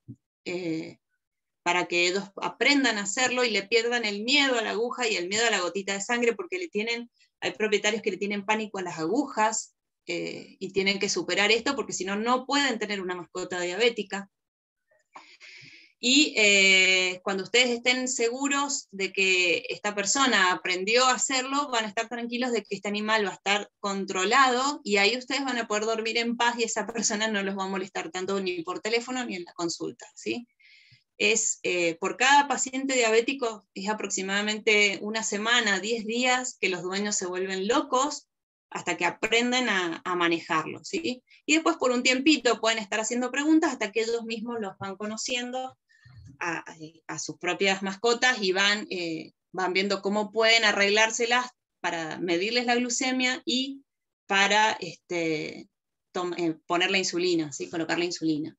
para que ellos aprendan a hacerlo y le pierdan el miedo a la aguja y el miedo a la gotita de sangre, porque hay propietarios que le tienen pánico a las agujas, y tienen que superar esto, porque si no, no pueden tener una mascota diabética. Y cuando ustedes estén seguros de que esta persona aprendió a hacerlo, van a estar tranquilos de que este animal va a estar controlado, y ahí ustedes van a poder dormir en paz, y esa persona no los va a molestar tanto ni por teléfono ni en la consulta, ¿sí? Por cada paciente diabético es aproximadamente una semana, 10 días, que los dueños se vuelven locos hasta que aprenden a manejarlo, ¿sí? Y después por un tiempito pueden estar haciendo preguntas hasta que ellos mismos los van conociendo a sus propias mascotas, y van viendo cómo pueden arreglárselas para medirles la glucemia y para poner la insulina, ¿sí? Colocar la insulina.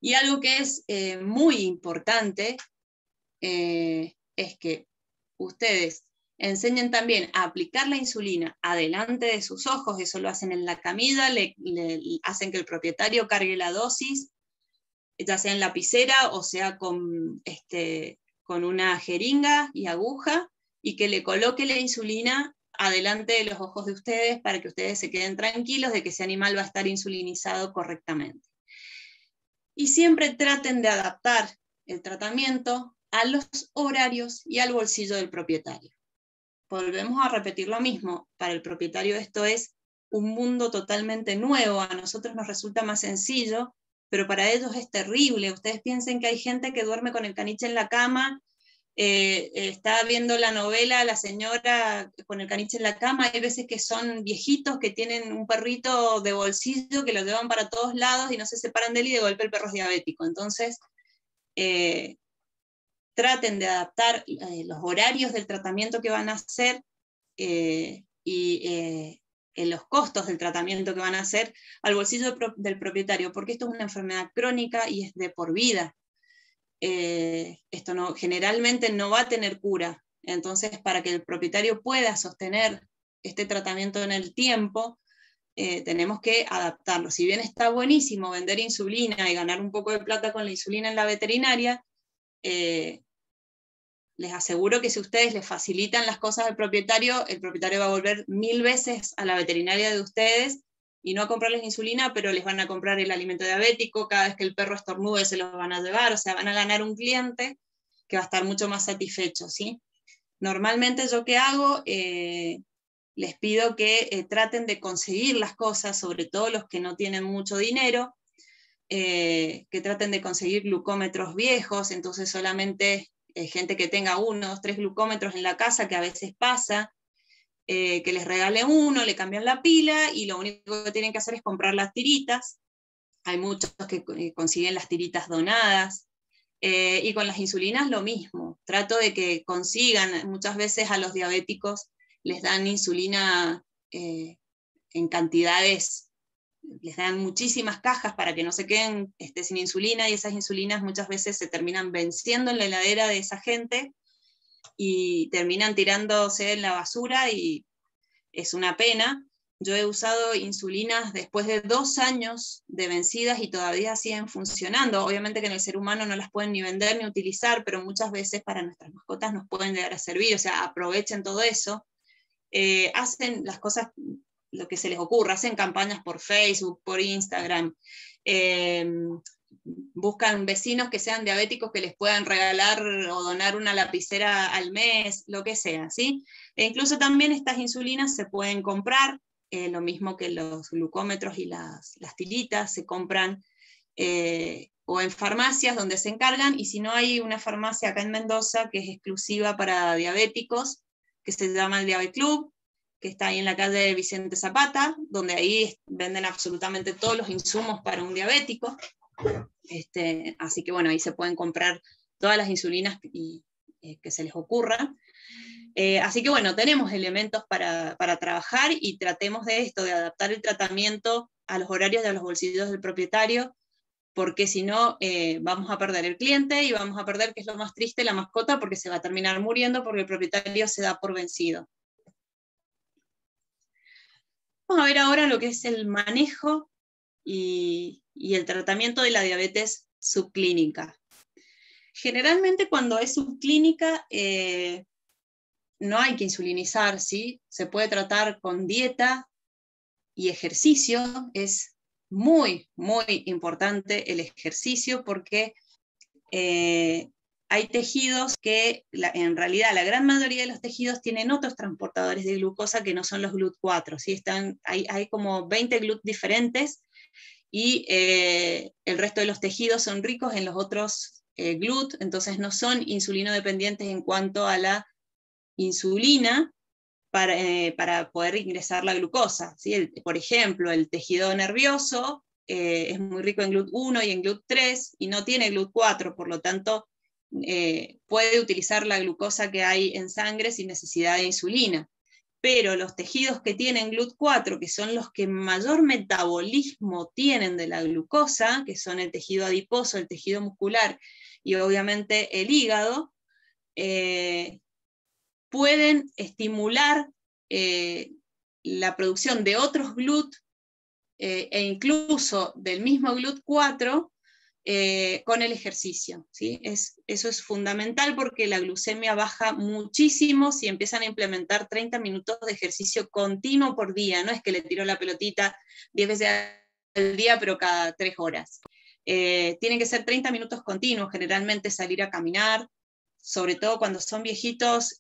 Y algo que es muy importante es que ustedes enseñen también a aplicar la insulina adelante de sus ojos. Eso lo hacen en la camilla, le hacen que el propietario cargue la dosis, ya sea en lapicera o sea con una jeringa y aguja, y que le coloque la insulina adelante de los ojos de ustedes, para que ustedes se queden tranquilos de que ese animal va a estar insulinizado correctamente. Y siempre traten de adaptar el tratamiento a los horarios y al bolsillo del propietario. Volvemos a repetir lo mismo, para el propietario esto es un mundo totalmente nuevo, a nosotros nos resulta más sencillo, pero para ellos es terrible. Ustedes piensen que hay gente que duerme con el caniche en la cama, está viendo la novela, la señora con el caniche en la cama, hay veces que son viejitos que tienen un perrito de bolsillo que lo llevan para todos lados y no se separan de él, y de golpe el perro es diabético. Entonces, traten de adaptar los horarios del tratamiento que van a hacer, y los costos del tratamiento que van a hacer al bolsillo del propietario, porque esto es una enfermedad crónica y es de por vida. Esto generalmente no va a tener cura. Entonces, para que el propietario pueda sostener este tratamiento en el tiempo, tenemos que adaptarlo. Si bien está buenísimo vender insulina y ganar un poco de plata con la insulina en la veterinaria, les aseguro que si ustedes les facilitan las cosas al propietario, el propietario va a volver 1000 veces a la veterinaria de ustedes, y no a comprarles insulina, pero les van a comprar el alimento diabético, cada vez que el perro estornude se los van a llevar, o sea, van a ganar un cliente que va a estar mucho más satisfecho, ¿sí? Normalmente yo ¿qué hago? Les pido que traten de conseguir las cosas, sobre todo los que no tienen mucho dinero, que traten de conseguir glucómetros viejos, entonces solamente gente que tenga 1, 2, 3 glucómetros en la casa, que a veces pasa, que les regale uno, le cambian la pila, y lo único que tienen que hacer es comprar las tiritas. Hay muchos que consiguen las tiritas donadas, y con las insulinas lo mismo. Trato de que consigan, muchas veces a los diabéticos les dan insulina en cantidades, les dan muchísimas cajas para que no se queden sin insulina, y esas insulinas muchas veces se terminan venciendo en la heladera de esa gente, y terminan tirándose en la basura, y es una pena. Yo he usado insulinas después de 2 años de vencidas y todavía siguen funcionando. Obviamente que en el ser humano no las pueden ni vender ni utilizar, pero muchas veces para nuestras mascotas nos pueden llegar a servir, o sea, aprovechen todo eso. Hacen las cosas, lo que se les ocurra, hacen campañas por Facebook, por Instagram, buscan vecinos que sean diabéticos que les puedan regalar o donar una lapicera al mes, lo que sea, ¿sí? E incluso también estas insulinas se pueden comprar, lo mismo que los glucómetros y las tiritas, se compran o en farmacias donde se encargan, y si no, hay una farmacia acá en Mendoza que es exclusiva para diabéticos, que se llama el Diabet Club, que está ahí en la calle Vicente Zapata, donde ahí venden absolutamente todos los insumos para un diabético. Así que bueno, ahí se pueden comprar todas las insulinas que se les ocurra. Así que bueno, tenemos elementos para trabajar y tratemos de esto, de adaptar el tratamiento a los horarios de los bolsillos del propietario, porque si no vamos a perder el cliente y vamos a perder, que es lo más triste, la mascota, porque se va a terminar muriendo porque el propietario se da por vencido. Vamos a ver ahora lo que es el manejo y el tratamiento de la diabetes subclínica. Generalmente cuando es subclínica no hay que insulinizar, ¿sí? Se puede tratar con dieta y ejercicio. Es muy, muy importante el ejercicio porque hay tejidos que, en realidad la gran mayoría de los tejidos tienen otros transportadores de glucosa que no son los GLUT4, ¿sí? Hay como 20 GLUT diferentes y el resto de los tejidos son ricos en los otros GLUT, entonces no son insulinodependientes en cuanto a la insulina para poder ingresar la glucosa, ¿sí? Por ejemplo, el tejido nervioso es muy rico en GLUT1 y en GLUT3 y no tiene GLUT4, por lo tanto puede utilizar la glucosa que hay en sangre sin necesidad de insulina. Pero los tejidos que tienen GLUT4, que son los que mayor metabolismo tienen de la glucosa, que son el tejido adiposo, el tejido muscular y obviamente el hígado, pueden estimular la producción de otros GLUT e incluso del mismo GLUT4 con el ejercicio, ¿sí? Eso es fundamental porque la glucemia baja muchísimo si empiezan a implementar 30 minutos de ejercicio continuo por día. No es que le tiro la pelotita 10 veces al día, pero cada 3 horas. Tienen que ser 30 minutos continuos, generalmente salir a caminar, sobre todo cuando son viejitos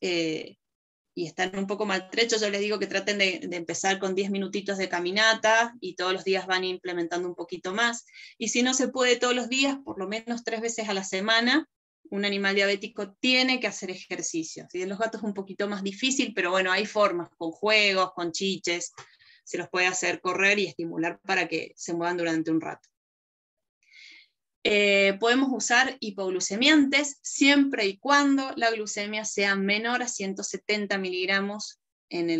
y están un poco maltrechos. Yo les digo que traten de empezar con 10 minutitos de caminata y todos los días van implementando un poquito más. Y si no se puede todos los días, por lo menos 3 veces a la semana, un animal diabético tiene que hacer ejercicio. ¿Sí? En los gatos es un poquito más difícil, pero bueno, hay formas, con juegos, con chiches, se los puede hacer correr y estimular para que se muevan durante un rato. Podemos usar hipoglucemiantes siempre y cuando la glucemia sea menor a 170 miligramos en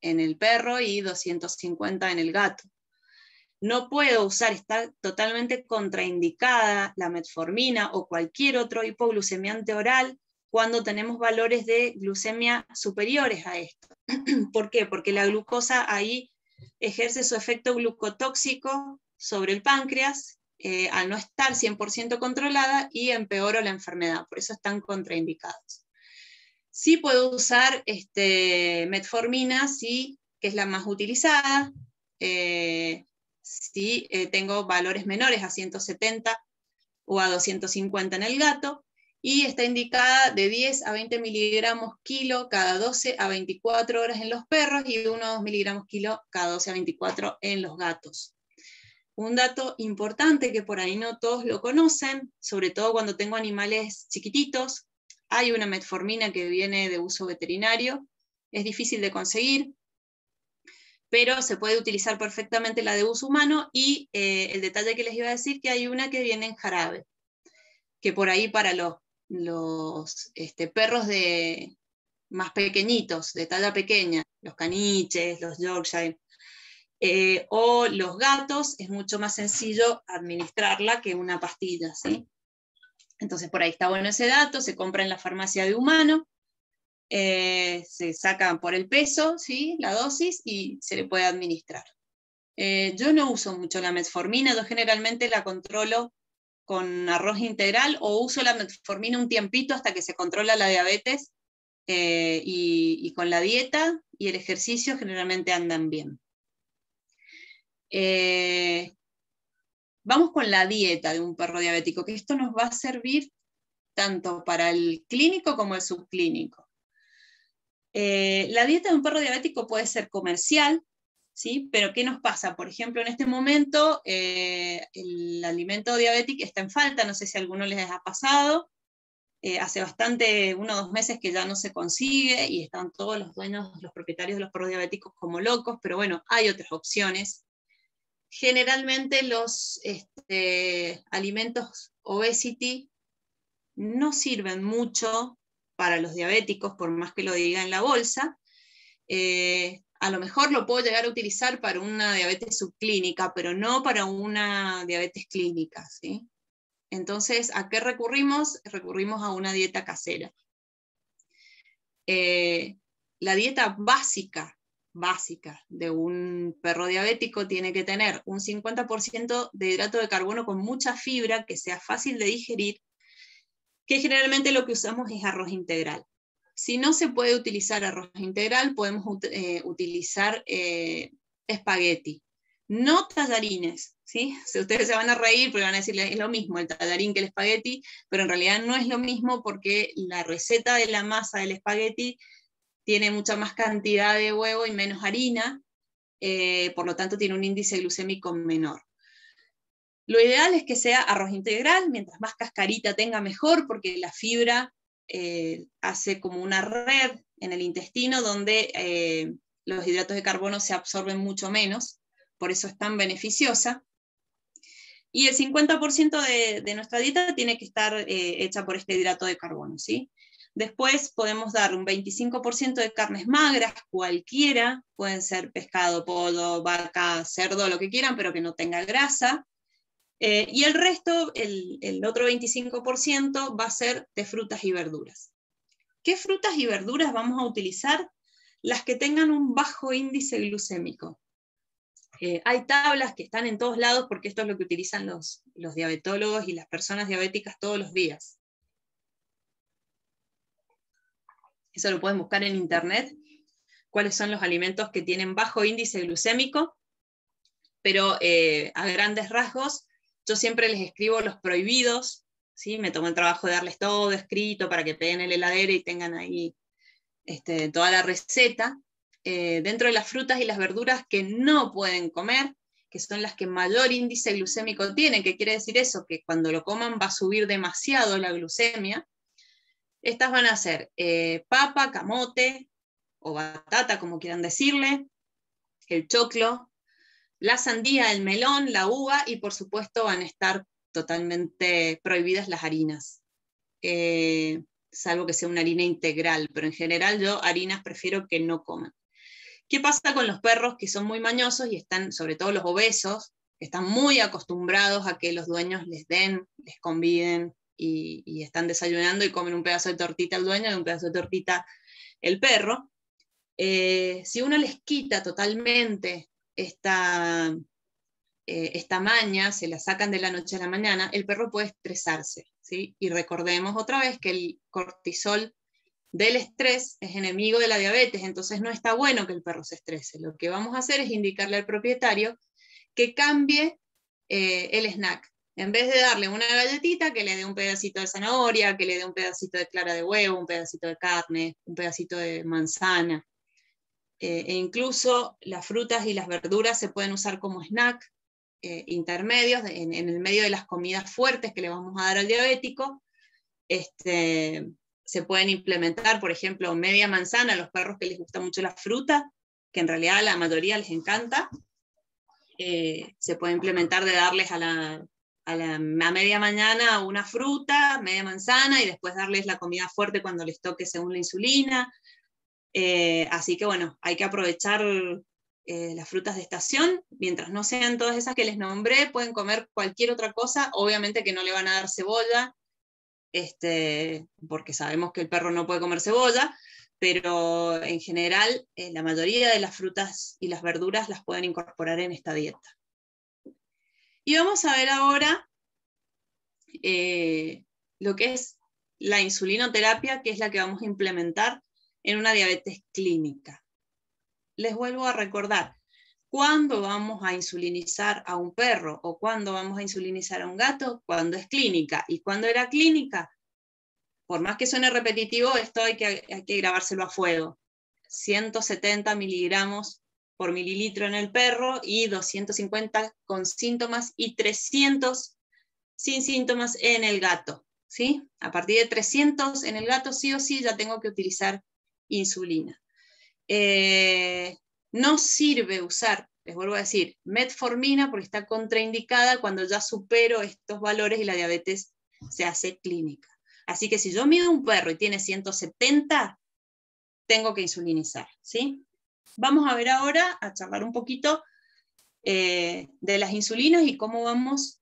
el perro y 250 en el gato. No puedo usar, está totalmente contraindicada la metformina o cualquier otro hipoglucemiante oral cuando tenemos valores de glucemia superiores a esto. ¿Por qué? Porque la glucosa ahí ejerce su efecto glucotóxico sobre el páncreas, al no estar 100% controlada, y empeoro la enfermedad, por eso están contraindicados. Sí puedo usar metformina, sí, que es la más utilizada, si tengo valores menores a 170 o a 250 en el gato, y está indicada de 10 a 20 miligramos kilo cada 12 a 24 horas en los perros y 1 a 2 miligramos kilo cada 12 a 24 en los gatos. Un dato importante que por ahí no todos lo conocen, sobre todo cuando tengo animales chiquititos, hay una metformina que viene de uso veterinario, es difícil de conseguir, pero se puede utilizar perfectamente la de uso humano, y el detalle que les iba a decir, que hay una que viene en jarabe, que por ahí para los perros más pequeñitos, de talla pequeña, los caniches, los Yorkshire, o los gatos, es mucho más sencillo administrarla que una pastilla, ¿sí? Entonces por ahí está bueno ese dato, se compra en la farmacia de humano, se saca por el peso, ¿sí? La dosis, y se le puede administrar. Yo no uso mucho la metformina, yo generalmente la controlo con arroz integral, o uso la metformina un tiempito hasta que se controla la diabetes, y con la dieta y el ejercicio generalmente andan bien. Vamos con la dieta de un perro diabético, que esto nos va a servir tanto para el clínico como el subclínico. La dieta de un perro diabético puede ser comercial, ¿sí? Pero ¿qué nos pasa? Por ejemplo, en este momento el alimento diabético está en falta, no sé si a alguno les ha pasado. Hace bastante, 1 o 2 meses que ya no se consigue y están todos los dueños, los propietarios de los perros diabéticos como locos, pero bueno, hay otras opciones. Generalmente los alimentos obesity no sirven mucho para los diabéticos, por más que lo diga en la bolsa. A lo mejor lo puedo llegar a utilizar para una diabetes subclínica, pero no para una diabetes clínica, ¿sí? Entonces, ¿a qué recurrimos? Recurrimos a una dieta casera. La dieta básica de un perro diabético tiene que tener un 50% de hidrato de carbono con mucha fibra, que sea fácil de digerir, que generalmente lo que usamos es arroz integral. Si no se puede utilizar arroz integral, podemos utilizar espagueti, no tallarines, ¿sí? Si ustedes se van a reír porque van a decir es lo mismo el tallarín que el espagueti, pero en realidad no es lo mismo porque la receta de la masa del espagueti tiene mucha más cantidad de huevo y menos harina, por lo tanto tiene un índice glucémico menor. Lo ideal es que sea arroz integral, mientras más cascarita tenga mejor, porque la fibra hace como una red en el intestino donde los hidratos de carbono se absorben mucho menos, por eso es tan beneficiosa. Y el 50% de nuestra dieta tiene que estar hecha por este hidrato de carbono, ¿sí? Después podemos dar un 25% de carnes magras, cualquiera, pueden ser pescado, pollo, vaca, cerdo, lo que quieran, pero que no tenga grasa. Y el resto, el otro 25%, va a ser de frutas y verduras. ¿Qué frutas y verduras vamos a utilizar? Las que tengan un bajo índice glucémico. Hay tablas que están en todos lados porque esto es lo que utilizan los diabetólogos y las personas diabéticas todos los días. Eso lo pueden buscar en internet, cuáles son los alimentos que tienen bajo índice glucémico, pero a grandes rasgos, yo siempre les escribo los prohibidos, ¿sí? Me tomo el trabajo de darles todo escrito para que peguen el heladero y tengan ahí toda la receta. Dentro de las frutas y las verduras que no pueden comer, que son las que mayor índice glucémico tienen, que quiere decir eso, que cuando lo coman va a subir demasiado la glucemia. Estas van a ser papa, camote o batata, como quieran decirle, el choclo, la sandía, el melón, la uva, y por supuesto van a estar totalmente prohibidas las harinas, salvo que sea una harina integral, pero en general yo harinas prefiero que no coman. ¿Qué pasa con los perros que son muy mañosos y están, sobre todo los obesos, están muy acostumbrados a que los dueños les den, les conviden y están desayunando y comen un pedazo de tortita el dueño y un pedazo de tortita el perro? Si uno les quita totalmente esta maña, se la sacan de la noche a la mañana, el perro puede estresarse, ¿sí? Y recordemos otra vez que el cortisol del estrés es enemigo de la diabetes, entonces no está bueno que el perro se estrese. Lo que vamos a hacer es indicarle al propietario que cambie el snack. En vez de darle una galletita, que le dé un pedacito de zanahoria, que le dé un pedacito de clara de huevo, un pedacito de carne, un pedacito de manzana. E incluso las frutas y las verduras se pueden usar como snack intermedios en el medio de las comidas fuertes que le vamos a dar al diabético. Se pueden implementar, por ejemplo, media manzana a los perros que les gusta mucho la fruta, que en realidad a la mayoría les encanta. Se puede implementar de darles a media mañana una fruta, media manzana, y después darles la comida fuerte cuando les toque según la insulina. Así que bueno, hay que aprovechar las frutas de estación. Mientras no sean todas esas que les nombré, pueden comer cualquier otra cosa, obviamente que no le van a dar cebolla, porque sabemos que el perro no puede comer cebolla, pero en general la mayoría de las frutas y las verduras las pueden incorporar en esta dieta. Y vamos a ver ahora lo que es la insulinoterapia, que es la que vamos a implementar en una diabetes clínica. Les vuelvo a recordar, ¿cuándo vamos a insulinizar a un perro o cuándo vamos a insulinizar a un gato? Cuando es clínica. ¿Y cuándo era clínica? Por más que suene repetitivo, esto hay que grabárselo a fuego. 170 miligramos por mililitro en el perro y 250 con síntomas y 300 sin síntomas en el gato, ¿sí? A partir de 300 en el gato sí o sí ya tengo que utilizar insulina. No sirve usar, les vuelvo a decir, metformina porque está contraindicada cuando ya supero estos valores y la diabetes se hace clínica. Así que si yo mido un perro y tiene 170, tengo que insulinizar, ¿sí? Vamos a ver ahora, a charlar un poquito de las insulinas y cómo vamos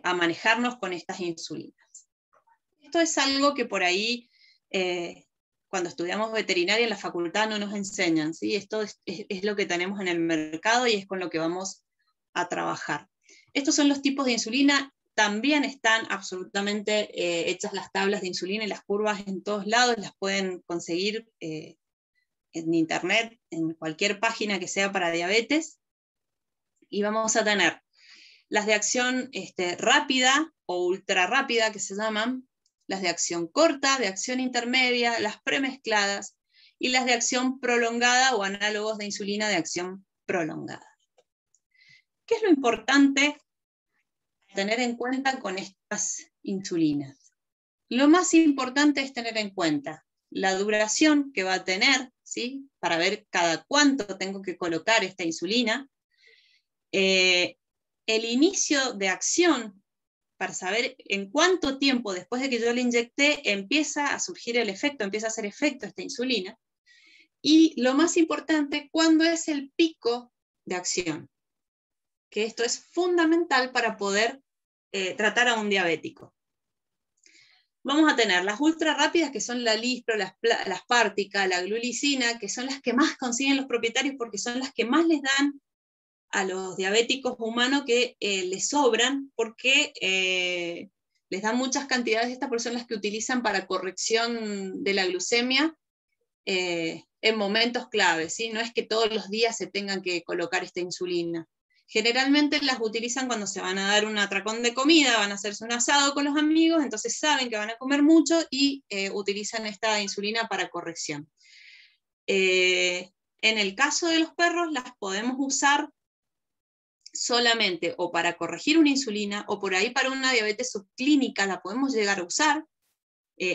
a manejarnos con estas insulinas. Esto es algo que por ahí, cuando estudiamos veterinaria en la facultad no nos enseñan, ¿sí? Esto es lo que tenemos en el mercado y es con lo que vamos a trabajar. Estos son los tipos de insulina. También están absolutamente hechas las tablas de insulina y las curvas en todos lados, las pueden conseguir en internet, en cualquier página que sea para diabetes, y vamos a tener las de acción rápida o ultra rápida, que se llaman, las de acción corta, de acción intermedia, las premezcladas, y las de acción prolongada o análogos de insulina de acción prolongada. ¿Qué es lo importante tener en cuenta con estas insulinas? Lo más importante es tener en cuenta la duración que va a tener, ¿sí? Para ver cada cuánto tengo que colocar esta insulina, el inicio de acción, para saber en cuánto tiempo después de que yo le inyecté empieza a surgir el efecto, empieza a hacer efecto esta insulina, y lo más importante, cuándo es el pico de acción, que esto es fundamental para poder tratar a un diabético. Vamos a tener las ultra rápidas, que son la Lispro, las Pártica, la glulicina, que son las que más consiguen los propietarios porque son las que más les dan a los diabéticos humanos, que les sobran porque les dan muchas cantidades de estas, porque son las que utilizan para corrección de la glucemia en momentos claves, ¿sí? No es que todos los días se tengan que colocar esta insulina. Generalmente las utilizan cuando se van a dar un atracón de comida, van a hacerse un asado con los amigos, entonces saben que van a comer mucho y utilizan esta insulina para corrección. En el caso de los perros las podemos usar solamente o para corregir una insulina o por ahí para una diabetes subclínica la podemos llegar a usar.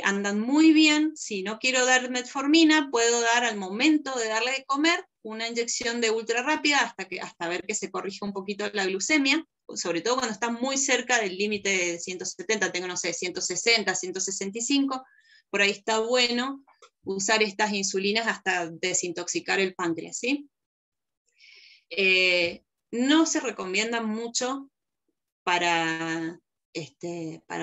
Andan muy bien. Si no quiero dar metformina, puedo dar al momento de darle de comer una inyección de ultra rápida hasta ver que se corrija un poquito la glucemia, sobre todo cuando está muy cerca del límite de 170, tengo, no sé, 160, 165, por ahí está bueno usar estas insulinas hasta desintoxicar el páncreas, ¿sí? No se recomiendan mucho para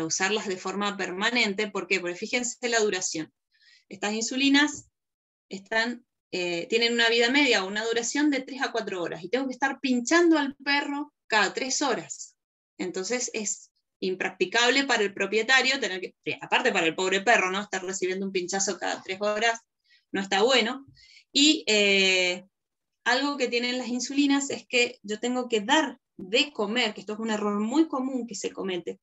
usarlas de forma permanente. ¿Por qué? Porque fíjense la duración. Estas insulinas tienen una vida media o una duración de 3 a 4 horas y tengo que estar pinchando al perro cada 3 horas. Entonces es impracticable para el propietario tener que, aparte para el pobre perro, ¿no? Estar recibiendo un pinchazo cada 3 horas no está bueno. Y algo que tienen las insulinas es que yo tengo que dar de comer, que esto es un error muy común que se comete,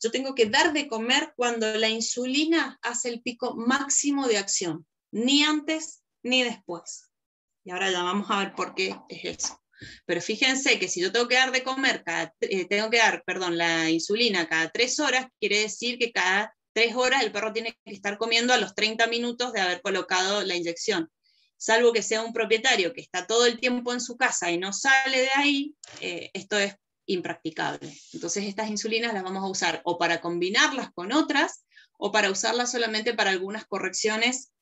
yo tengo que dar de comer cuando la insulina hace el pico máximo de acción, ni antes ni después. Y ahora ya vamos a ver por qué es eso. Pero fíjense que si yo tengo que dar de comer, la insulina cada 3 horas, quiere decir que cada 3 horas el perro tiene que estar comiendo a los 30 minutos de haber colocado la inyección. Salvo que sea un propietario que está todo el tiempo en su casa y no sale de ahí, esto es impracticable. Entonces estas insulinas las vamos a usar o para combinarlas con otras, o para usarlas solamente para algunas correcciones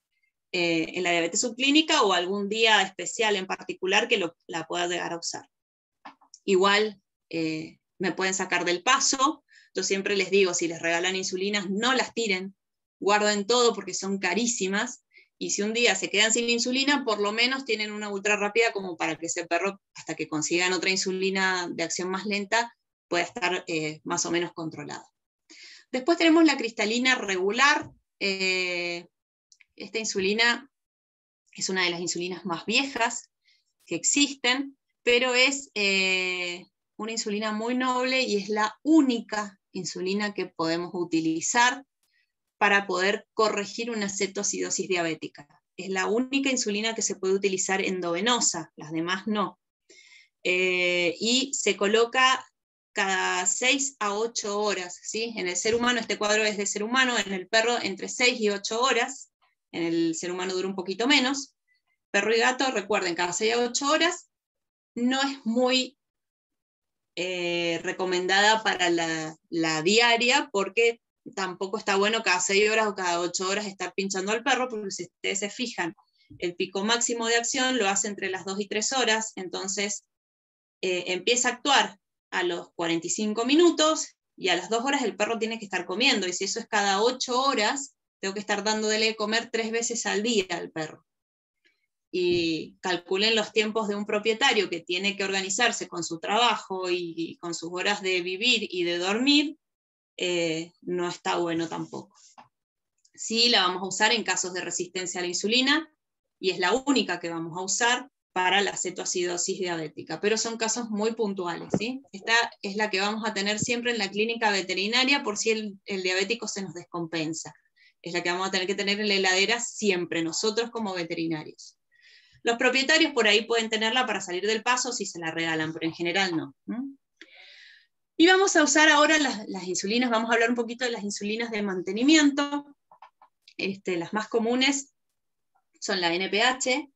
en la diabetes subclínica o algún día especial en particular que la pueda llegar a usar. Igual me pueden sacar del paso. Yo siempre les digo, si les regalan insulinas, no las tiren, guarden todo porque son carísimas. Y si un día se quedan sin insulina, por lo menos tienen una ultra rápida como para que ese perro, hasta que consigan otra insulina de acción más lenta, pueda estar más o menos controlado. Después tenemos la cristalina regular. Esta insulina es una de las insulinas más viejas que existen, pero es una insulina muy noble y es la única insulina que podemos utilizar para poder corregir una cetoacidosis diabética. Es la única insulina que se puede utilizar endovenosa, las demás no. Y se coloca cada 6 a 8 horas, ¿sí? En el ser humano, este cuadro es de ser humano, en el perro entre 6 y 8 horas, en el ser humano dura un poquito menos. Perro y gato, recuerden, cada 6 a 8 horas. No es muy recomendada para la diaria porque tampoco está bueno cada 6 horas o cada 8 horas estar pinchando al perro, porque si ustedes se fijan, el pico máximo de acción lo hace entre las 2 y 3 horas, entonces empieza a actuar a los 45 minutos y a las 2 horas el perro tiene que estar comiendo, y si eso es cada 8 horas, tengo que estar dándole de comer 3 veces al día al perro. Y calculen los tiempos de un propietario que tiene que organizarse con su trabajo y con sus horas de vivir y de dormir, no está bueno tampoco. Sí, la vamos a usar en casos de resistencia a la insulina, y es la única que vamos a usar para la cetoacidosis diabética, pero son casos muy puntuales, ¿sí? Esta es la que vamos a tener siempre en la clínica veterinaria por si el diabético se nos descompensa. Es la que vamos a tener que tener en la heladera siempre, nosotros como veterinarios. Los propietarios por ahí pueden tenerla para salir del paso si se la regalan, pero en general no. Y vamos a usar ahora las insulinas, vamos a hablar un poquito de las insulinas de mantenimiento. Las más comunes son la NPH,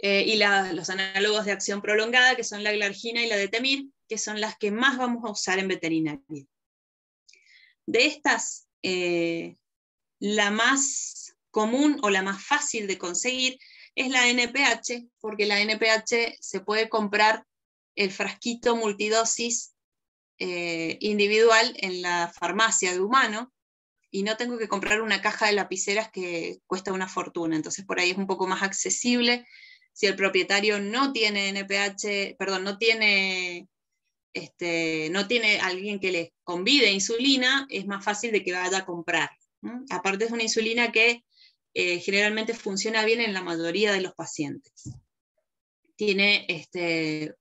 y los análogos de acción prolongada, que son la glargina y la detemir, que son las que más vamos a usar en veterinaria. De estas, la más común o la más fácil de conseguir es la NPH, porque la NPH se puede comprar el frasquito multidosis individual en la farmacia de humano, y no tengo que comprar una caja de lapiceras que cuesta una fortuna, entonces por ahí es un poco más accesible. Si el propietario no tiene NPH, perdón, no tiene alguien que le convide insulina, es más fácil de que vaya a comprar. Aparte es una insulina que generalmente funciona bien en la mayoría de los pacientes. Tiene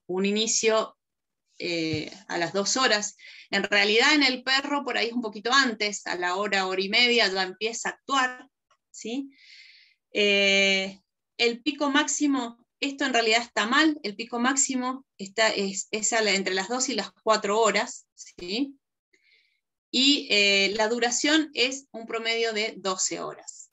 un inicio a las 2 horas. En realidad en el perro por ahí es un poquito antes, a la hora y media ya empieza a actuar, ¿sí? El pico máximo, esto en realidad está mal, el pico máximo es entre las 2 y las 4 horas, ¿sí? Y la duración es un promedio de 12 horas.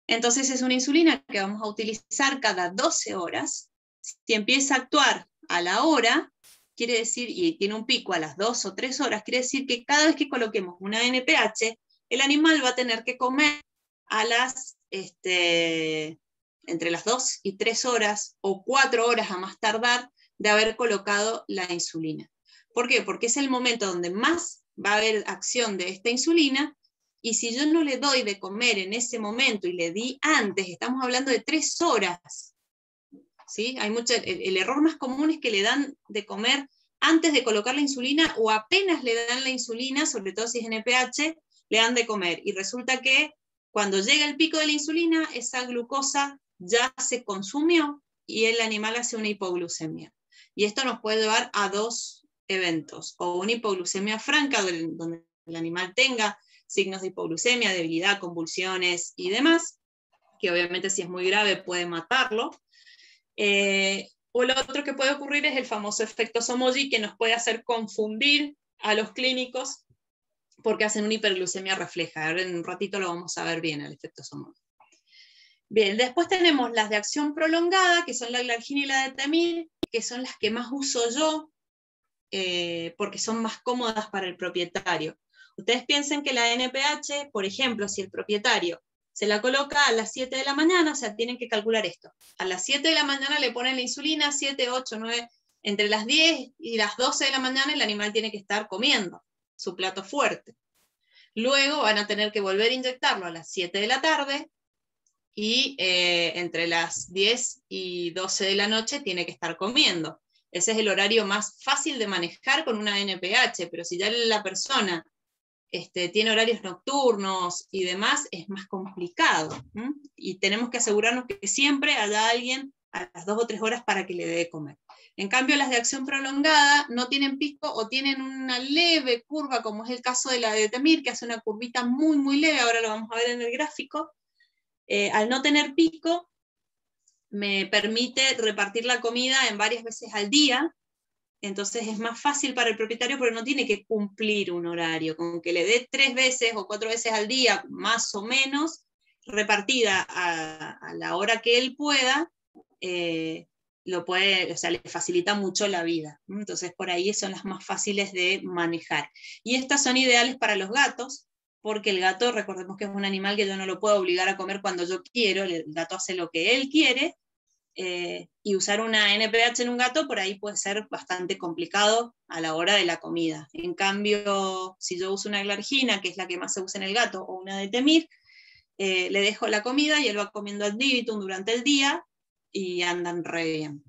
Entonces es una insulina que vamos a utilizar cada 12 horas. Si empieza a actuar a la hora, quiere decir, y tiene un pico a las 2 o 3 horas, quiere decir que cada vez que coloquemos una NPH, el animal va a tener que comer a las, entre las 2 y 3 horas, o 4 horas a más tardar, de haber colocado la insulina. ¿Por qué? Porque es el momento donde más va a haber acción de esta insulina, y si yo no le doy de comer en ese momento y le di antes, estamos hablando de 3 horas, ¿sí? El error más común es que le dan de comer antes de colocar la insulina, o apenas le dan la insulina, sobre todo si es NPH, le dan de comer, y resulta que cuando llega el pico de la insulina, esa glucosa ya se consumió y el animal hace una hipoglucemia. Y esto nos puede llevar a 2 eventos, o una hipoglucemia franca, donde el animal tenga signos de hipoglucemia, debilidad, convulsiones y demás, que obviamente si es muy grave puede matarlo. O lo otro que puede ocurrir es el famoso efecto Somogyi, que nos puede hacer confundir a los clínicos porque hacen una hiperglucemia refleja. Ahora en un ratito lo vamos a ver bien, el efecto Somogyi. Bien, después tenemos las de acción prolongada, que son la glargina y la detemir, que son las que más uso yo, porque son más cómodas para el propietario. Ustedes piensen que la NPH, por ejemplo, si el propietario se la coloca a las 7 de la mañana, o sea, tienen que calcular esto. A las 7 de la mañana le ponen la insulina, 7, 8, 9, entre las 10 y las 12 de la mañana el animal tiene que estar comiendo su plato fuerte. Luego van a tener que volver a inyectarlo a las 7 de la tarde, y entre las 10 y 12 de la noche tiene que estar comiendo. Ese es el horario más fácil de manejar con una NPH, pero si ya la persona tiene horarios nocturnos y demás, es más complicado. Y tenemos que asegurarnos que siempre haya alguien a las 2 o 3 horas para que le dé de comer. En cambio, las de acción prolongada no tienen pico o tienen una leve curva, como es el caso de la de detemir, que hace una curvita muy, muy leve, ahora lo vamos a ver en el gráfico. Al no tener pico, me permite repartir la comida en varias veces al día, entonces es más fácil para el propietario porque no tiene que cumplir un horario, con que le dé 3 veces o 4 veces al día, más o menos, repartida a la hora que él pueda, o sea, le facilita mucho la vida. Entonces por ahí son las más fáciles de manejar. Y estas son ideales para los gatos, porque el gato, recordemos que es un animal que yo no lo puedo obligar a comer cuando yo quiero, el gato hace lo que él quiere, y usar una NPH en un gato por ahí puede ser bastante complicado a la hora de la comida. En cambio, si yo uso una glargina, que es la que más se usa en el gato, o una detemir, le dejo la comida y él va comiendo ad libitum durante el día y andan re bien.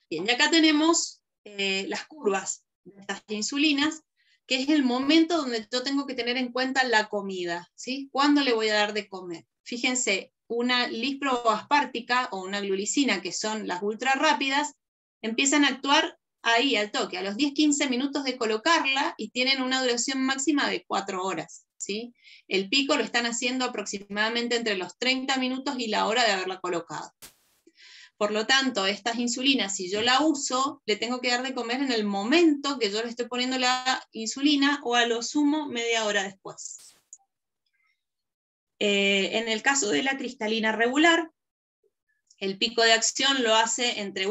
Bien, y acá tenemos las curvas de estas insulinas, que es el momento donde yo tengo que tener en cuenta la comida, ¿sí? ¿Cuándo le voy a dar de comer? Fíjense, una lisproaspártica o una glulicina, que son las ultra rápidas, empiezan a actuar ahí al toque, a los 10-15 minutos de colocarla, y tienen una duración máxima de 4 horas. ¿Sí? El pico lo están haciendo aproximadamente entre los 30 minutos y la hora de haberla colocado. Por lo tanto, estas insulinas, si yo la uso, le tengo que dar de comer en el momento que yo le estoy poniendo la insulina, o a lo sumo media hora después. En el caso de la cristalina regular, el pico de acción lo hace entre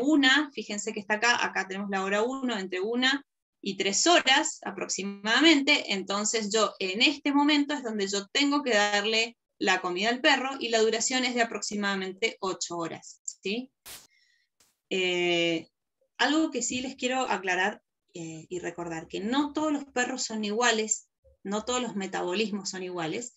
fíjense que está acá tenemos la hora 1, entre 1 y 3 horas aproximadamente. Entonces yo en este momento es donde yo tengo que darle la comida al perro, y la duración es de aproximadamente 8 horas. ¿Sí? Algo que sí les quiero aclarar y recordar, que no todos los perros son iguales, no todos los metabolismos son iguales,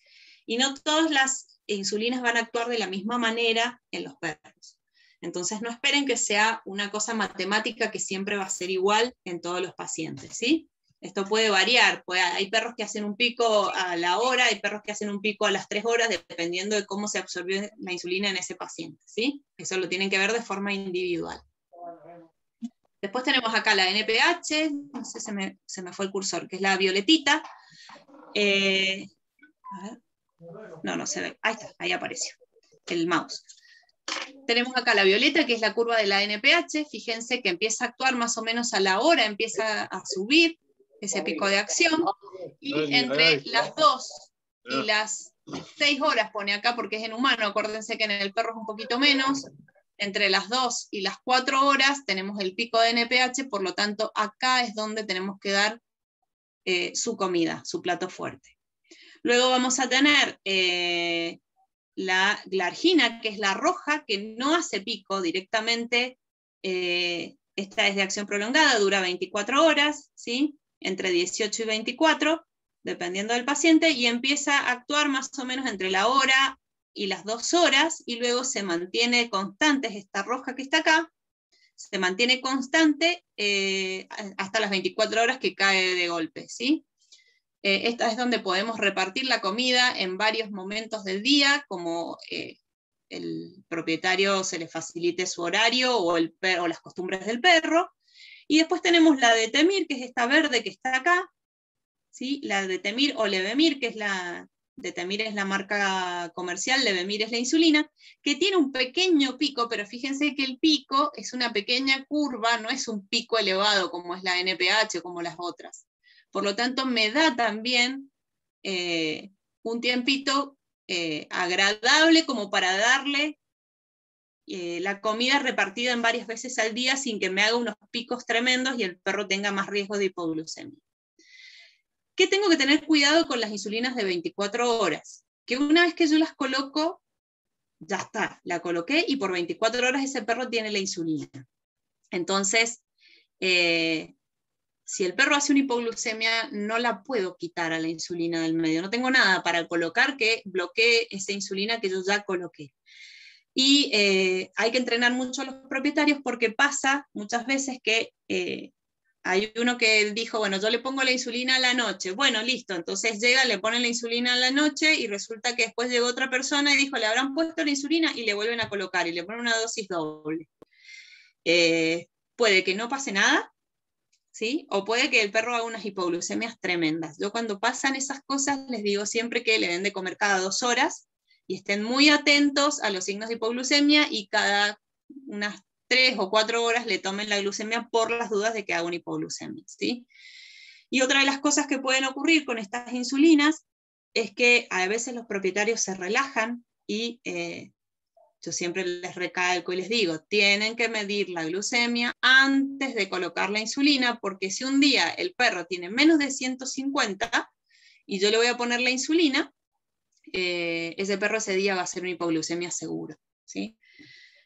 y no todas las insulinas van a actuar de la misma manera en los perros. Entonces no esperen que sea una cosa matemática que siempre va a ser igual en todos los pacientes, ¿sí? Esto puede variar, hay perros que hacen un pico a la hora, hay perros que hacen un pico a las 3 horas, dependiendo de cómo se absorbió la insulina en ese paciente, ¿sí? Eso lo tienen que ver de forma individual. Después tenemos acá la NPH, no sé, se me fue el cursor, que es la violetita. A ver. No se ve. Ahí está, ahí apareció el mouse. Tenemos acá la violeta, que es la curva de la NPH. Fíjense que empieza a actuar más o menos a la hora, empieza a subir ese pico de acción. Y entre las 2 y las 6 horas, pone acá porque es en humano, acuérdense que en el perro es un poquito menos. Entre las 2 y las 4 horas tenemos el pico de NPH, por lo tanto acá es donde tenemos que dar su comida, su plato fuerte. Luego vamos a tener la glargina, que es la roja, que no hace pico directamente. Esta es de acción prolongada, dura 24 horas, ¿sí? Entre 18 y 24, dependiendo del paciente, y empieza a actuar más o menos entre la hora y las 2 horas, y luego se mantiene constante, es esta roja que está acá, se mantiene constante hasta las 24 horas que cae de golpe, ¿sí? Esta es donde podemos repartir la comida en varios momentos del día, como el propietario se le facilite su horario o las costumbres del perro. Y después tenemos la detemir, que es esta verde que está acá, ¿sí? La detemir o levemir, que es detemir es la marca comercial, levemir es la insulina, que tiene un pequeño pico, pero fíjense que el pico es una pequeña curva, no es un pico elevado como es la NPH o como las otras. Por lo tanto, me da también un tiempito agradable como para darle la comida repartida en varias veces al día sin que me haga unos picos tremendos y el perro tenga más riesgo de hipoglucemia. ¿Qué tengo que tener cuidado con las insulinas de 24 horas? Que una vez que yo las coloco, ya está, la coloqué y por 24 horas ese perro tiene la insulina. Entonces, si el perro hace una hipoglucemia, no la puedo quitar a la insulina del medio. No tengo nada para colocar que bloquee esa insulina que yo ya coloqué. Y hay que entrenar mucho a los propietarios porque pasa muchas veces que hay uno que dijo, bueno, yo le pongo la insulina a la noche. Bueno, listo, entonces llega, le ponen la insulina a la noche y resulta que después llegó otra persona y dijo, le habrán puesto la insulina y le vuelven a colocar y le ponen una dosis doble. Puede que no pase nada, ¿sí? O puede que el perro haga unas hipoglucemias tremendas. Yo cuando pasan esas cosas les digo siempre que le den de comer cada 2 horas y estén muy atentos a los signos de hipoglucemia y cada unas 3 o 4 horas le tomen la glucemia por las dudas de que haga una hipoglucemia, ¿sí? Y otra de las cosas que pueden ocurrir con estas insulinas es que a veces los propietarios se relajan y yo siempre les recalco y les digo, tienen que medir la glucemia antes de colocar la insulina, porque si un día el perro tiene menos de 150 y yo le voy a poner la insulina, ese perro ese día va a ser una hipoglucemia seguro, ¿sí?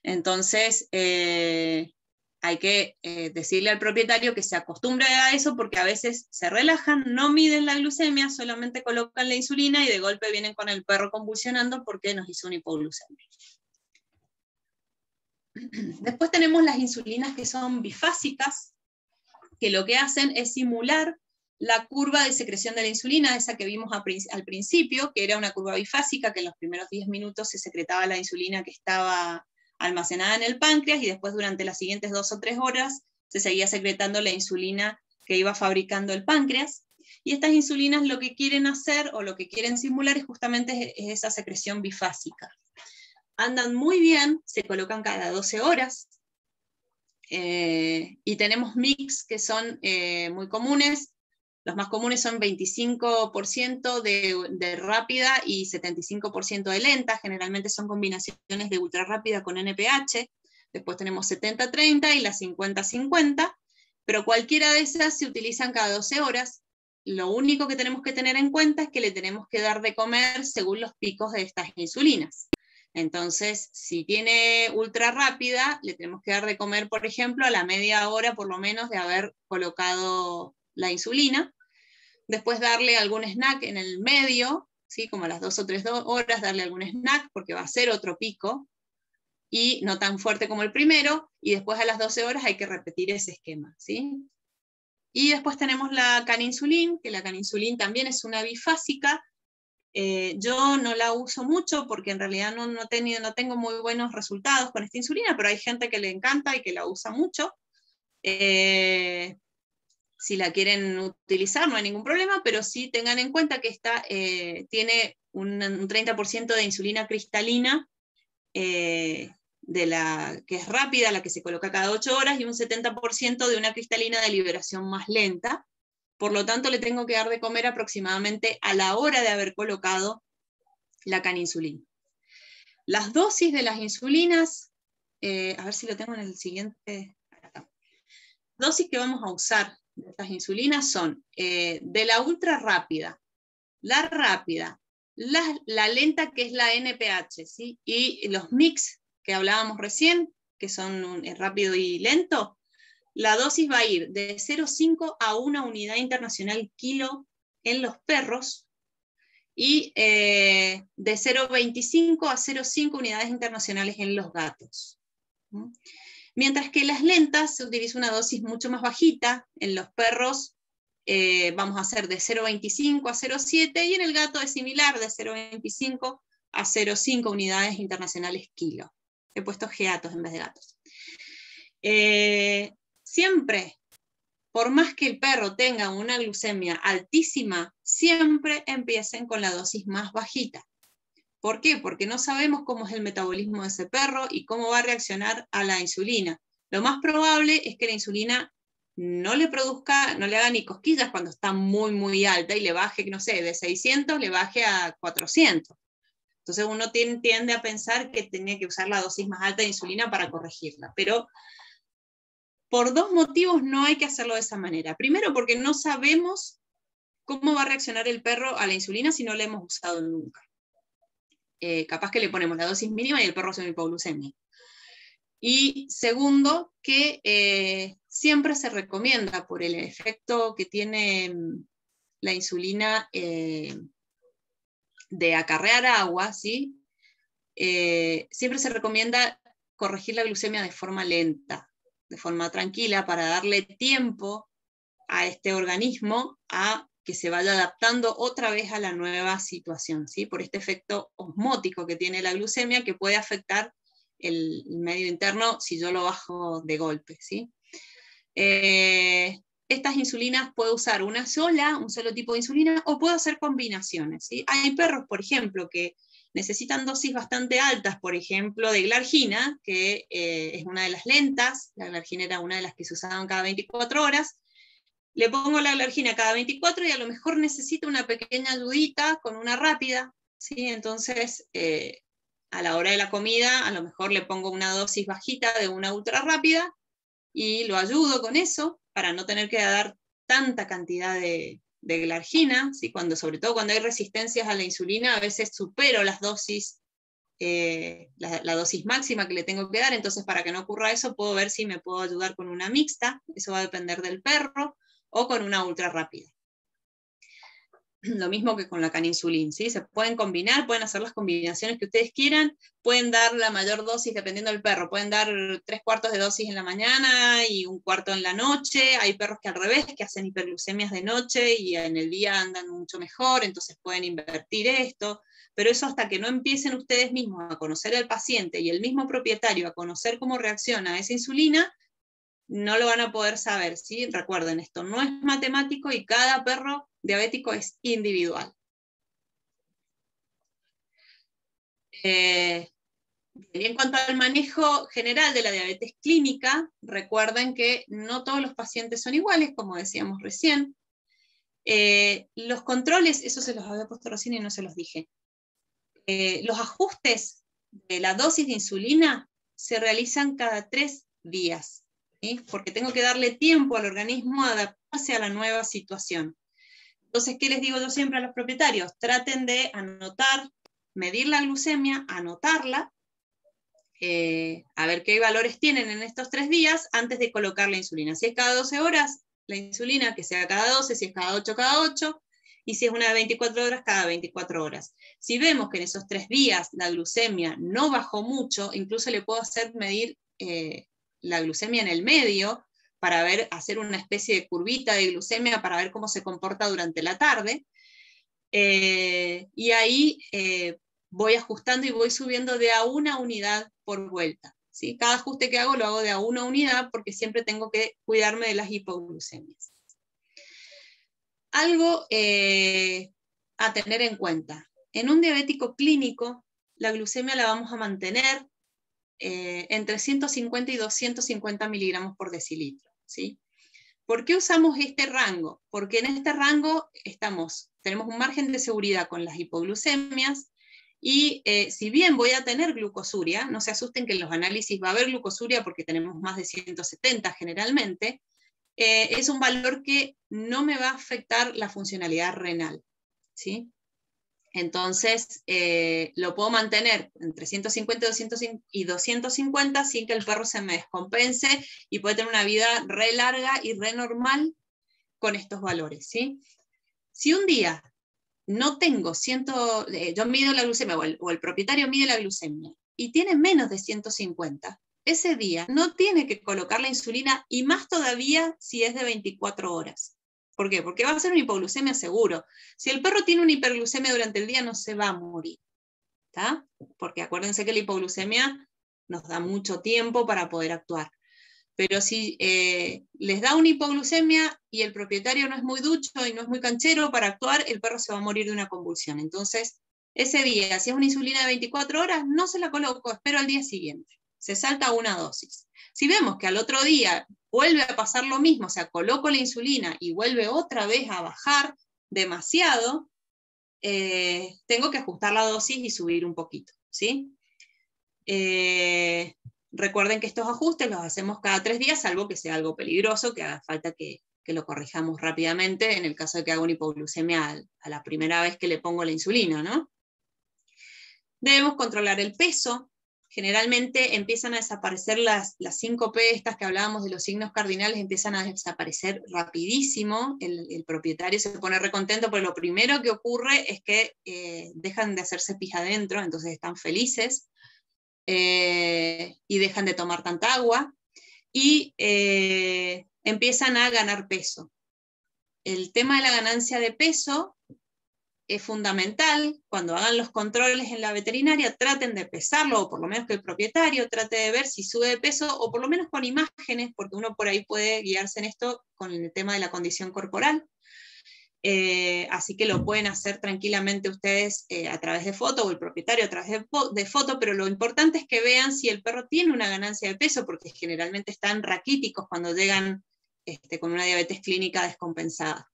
Entonces, hay que decirle al propietario que se acostumbre a eso, porque a veces se relajan, no miden la glucemia, solamente colocan la insulina y de golpe vienen con el perro convulsionando porque nos hizo una hipoglucemia. Después tenemos las insulinas que son bifásicas, que lo que hacen es simular la curva de secreción de la insulina, esa que vimos al principio, que era una curva bifásica, que en los primeros 10 minutos se secretaba la insulina que estaba almacenada en el páncreas, y después durante las siguientes 2 o 3 horas se seguía secretando la insulina que iba fabricando el páncreas. Y estas insulinas lo que quieren hacer, o lo que quieren simular, es justamente esa secreción bifásica. Andan muy bien, se colocan cada 12 horas, y tenemos mix que son muy comunes. Los más comunes son 25% de rápida y 75% de lenta, generalmente son combinaciones de ultra rápida con NPH. Después tenemos 70-30 y la 50-50, pero cualquiera de esas se utilizan cada 12 horas. Lo único que tenemos que tener en cuenta es que le tenemos que dar de comer según los picos de estas insulinas. Entonces, si tiene ultra rápida, le tenemos que dar de comer, por ejemplo, a la media hora por lo menos de haber colocado la insulina. Después darle algún snack en el medio, ¿sí? Como a las 2 o 3 horas darle algún snack, porque va a ser otro pico, y no tan fuerte como el primero, y después a las 12 horas hay que repetir ese esquema, ¿sí? Y después tenemos la caninsulin, que la caninsulin también es una bifásica. Yo no la uso mucho porque en realidad no tengo muy buenos resultados con esta insulina, pero hay gente que le encanta y que la usa mucho. Si la quieren utilizar no hay ningún problema, pero sí tengan en cuenta que esta tiene un 30% de insulina cristalina, que es rápida, la que se coloca cada 8 horas, y un 70% de una cristalina de liberación más lenta. Por lo tanto, le tengo que dar de comer aproximadamente a la hora de haber colocado la caninsulina. Las dosis de las insulinas, a ver si lo tengo en el siguiente. Dosis que vamos a usar de estas insulinas son de la ultra rápida, la rápida, la lenta, que es la NPH, ¿sí? Y los mix que hablábamos recién, que son rápido y lento. La dosis va a ir de 0,5 a 1 unidad internacional kilo en los perros, y de 0,25 a 0,5 unidades internacionales en los gatos. Mientras que las lentas se utiliza una dosis mucho más bajita. En los perros vamos a hacer de 0,25 a 0,7, y en el gato es similar, de 0,25 a 0,5 unidades internacionales kilo. He puesto gatos en vez de gatos. Siempre, por más que el perro tenga una glucemia altísima, siempre empiecen con la dosis más bajita. ¿Por qué? Porque no sabemos cómo es el metabolismo de ese perro y cómo va a reaccionar a la insulina. Lo más probable es que la insulina no le haga ni cosquillas cuando está muy, muy alta, y le baje, no sé, de 600 le baje a 400. Entonces uno tiende a pensar que tenía que usar la dosis más alta de insulina para corregirla, pero por 2 motivos no hay que hacerlo de esa manera. Primero, porque no sabemos cómo va a reaccionar el perro a la insulina si no la hemos usado nunca. Capaz que le ponemos la dosis mínima y el perro hace una hipoglucemia. Y segundo, que siempre se recomienda, por el efecto que tiene la insulina de acarrear agua, ¿sí? Siempre se recomienda corregir la glucemia de forma lenta, de forma tranquila, para darle tiempo a este organismo a que se vaya adaptando otra vez a la nueva situación, ¿sí? Por este efecto osmótico que tiene la glucemia, que puede afectar el medio interno si yo lo bajo de golpe, ¿sí? Estas insulinas puedo usar un solo tipo de insulina, o puedo hacer combinaciones, ¿sí? Hay perros, por ejemplo, que necesitan dosis bastante altas, por ejemplo, de glargina, que es una de las lentas. La glargina era una de las que se usaban cada 24 horas. Le pongo la glargina cada 24 y a lo mejor necesito una pequeña ayudita con una rápida, ¿sí? Entonces a la hora de la comida, a lo mejor le pongo una dosis bajita de una ultra rápida y lo ayudo con eso para no tener que dar tanta cantidad de glargina, ¿sí? Sobre todo cuando hay resistencias a la insulina, a veces supero las dosis, la dosis máxima que le tengo que dar, entonces para que no ocurra eso, puedo ver si me puedo ayudar con una mixta, eso va a depender del perro, o con una ultra rápida. Lo mismo que con la caninsulín, ¿sí? Se pueden combinar, pueden hacer las combinaciones que ustedes quieran, pueden dar la mayor dosis dependiendo del perro, pueden dar 3/4 de dosis en la mañana y 1/4 en la noche, hay perros que al revés, que hacen hiperglucemias de noche y en el día andan mucho mejor, entonces pueden invertir esto, pero eso hasta que no empiecen ustedes mismos a conocer al paciente y el mismo propietario a conocer cómo reacciona a esa insulina, no lo van a poder saber, ¿sí? Recuerden, esto no es matemático y cada perro diabético es individual. Y en cuanto al manejo general de la diabetes clínica, recuerden que no todos los pacientes son iguales, como decíamos recién. Los controles, eso se los había puesto recién y no se los dije. Los ajustes de la dosis de insulina se realizan cada 3 días, ¿sí? Porque tengo que darle tiempo al organismo a adaptarse a la nueva situación. Entonces, ¿qué les digo yo siempre a los propietarios? Traten de anotar, medir la glucemia, anotarla, a ver qué valores tienen en estos 3 días antes de colocar la insulina. Si es cada 12 horas, la insulina que sea cada 12, si es cada 8, cada 8, y si es una de 24 horas, cada 24 horas. Si vemos que en esos 3 días la glucemia no bajó mucho, incluso le puedo hacer medir la glucemia en el medio, para hacer una especie de curvita de glucemia para ver cómo se comporta durante la tarde. Y ahí voy ajustando y voy subiendo de a 1 unidad por vuelta, ¿sí? Cada ajuste que hago lo hago de a 1 unidad porque siempre tengo que cuidarme de las hipoglucemias. Algo a tener en cuenta. En un diabético clínico, la glucemia la vamos a mantener entre 150 y 250 miligramos por decilitro, ¿sí? ¿Por qué usamos este rango? Porque en este rango tenemos un margen de seguridad con las hipoglucemias y si bien voy a tener glucosuria, no se asusten que en los análisis va a haber glucosuria porque tenemos más de 170 generalmente, es un valor que no me va a afectar la funcionalidad renal, ¿sí? Entonces, lo puedo mantener entre 150 y 250 sin que el perro se me descompense y puede tener una vida re larga y re normal con estos valores, ¿sí? Si un día no tengo yo mido la glucemia o el propietario mide la glucemia y tiene menos de 150, ese día no tiene que colocar la insulina y más todavía si es de 24 horas. ¿Por qué? Porque va a ser una hipoglucemia seguro. Si el perro tiene una hiperglucemia durante el día, no se va a morir, ¿está? Porque acuérdense que la hipoglucemia nos da mucho tiempo para poder actuar. Pero si les da una hipoglucemia y el propietario no es muy ducho y no es muy canchero para actuar, el perro se va a morir de una convulsión. Entonces, ese día, si es una insulina de 24 horas, no se la coloco, espero al día siguiente. Se salta una dosis. Si vemos que al otro día vuelve a pasar lo mismo, o sea, coloco la insulina y vuelve otra vez a bajar demasiado, tengo que ajustar la dosis y subir un poquito, ¿sí? Recuerden que estos ajustes los hacemos cada 3 días, salvo que sea algo peligroso, que haga falta que lo corrijamos rápidamente, en el caso de que haga una hipoglucemia a la primera vez que le pongo la insulina, ¿no? Debemos controlar el peso. Generalmente empiezan a desaparecer las 5P, estas que hablábamos de los signos cardinales, empiezan a desaparecer rapidísimo, el propietario se pone recontento, pero lo primero que ocurre es que dejan de hacerse pis adentro, entonces están felices, y dejan de tomar tanta agua, y empiezan a ganar peso. El tema de la ganancia de peso es fundamental. Cuando hagan los controles en la veterinaria, traten de pesarlo, o por lo menos que el propietario trate de ver si sube de peso, o por lo menos con imágenes, porque uno por ahí puede guiarse en esto con el tema de la condición corporal. Así que lo pueden hacer tranquilamente ustedes a través de foto, o el propietario a través de foto, pero lo importante es que vean si el perro tiene una ganancia de peso, porque generalmente están raquíticos cuando llegan con una diabetes clínica descompensada.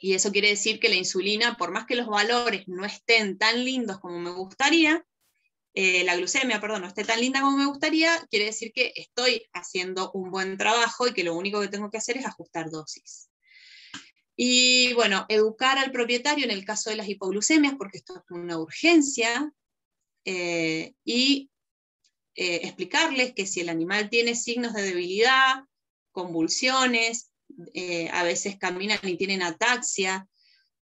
Y eso quiere decir que la insulina, por más que los valores no estén tan lindos como me gustaría, la glucemia, perdón, no esté tan linda como me gustaría, quiere decir que estoy haciendo un buen trabajo y que lo único que tengo que hacer es ajustar dosis. Y bueno, educar al propietario en el caso de las hipoglucemias, porque esto es una urgencia, y explicarles que si el animal tiene signos de debilidad, convulsiones, a veces caminan y tienen ataxia,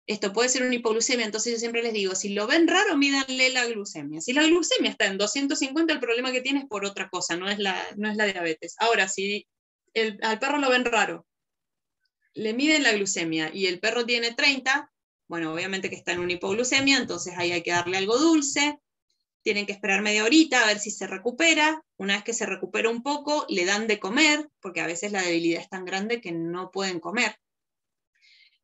esto puede ser una hipoglucemia. Entonces yo siempre les digo, si lo ven raro, mídanle la glucemia. Si la glucemia está en 250, el problema que tiene es por otra cosa, no es la diabetes. Ahora, si al perro lo ven raro, le miden la glucemia y el perro tiene 30, bueno, obviamente que está en una hipoglucemia, entonces ahí hay que darle algo dulce, tienen que esperar media horita a ver si se recupera. Una vez que se recupera un poco, le dan de comer, porque a veces la debilidad es tan grande que no pueden comer.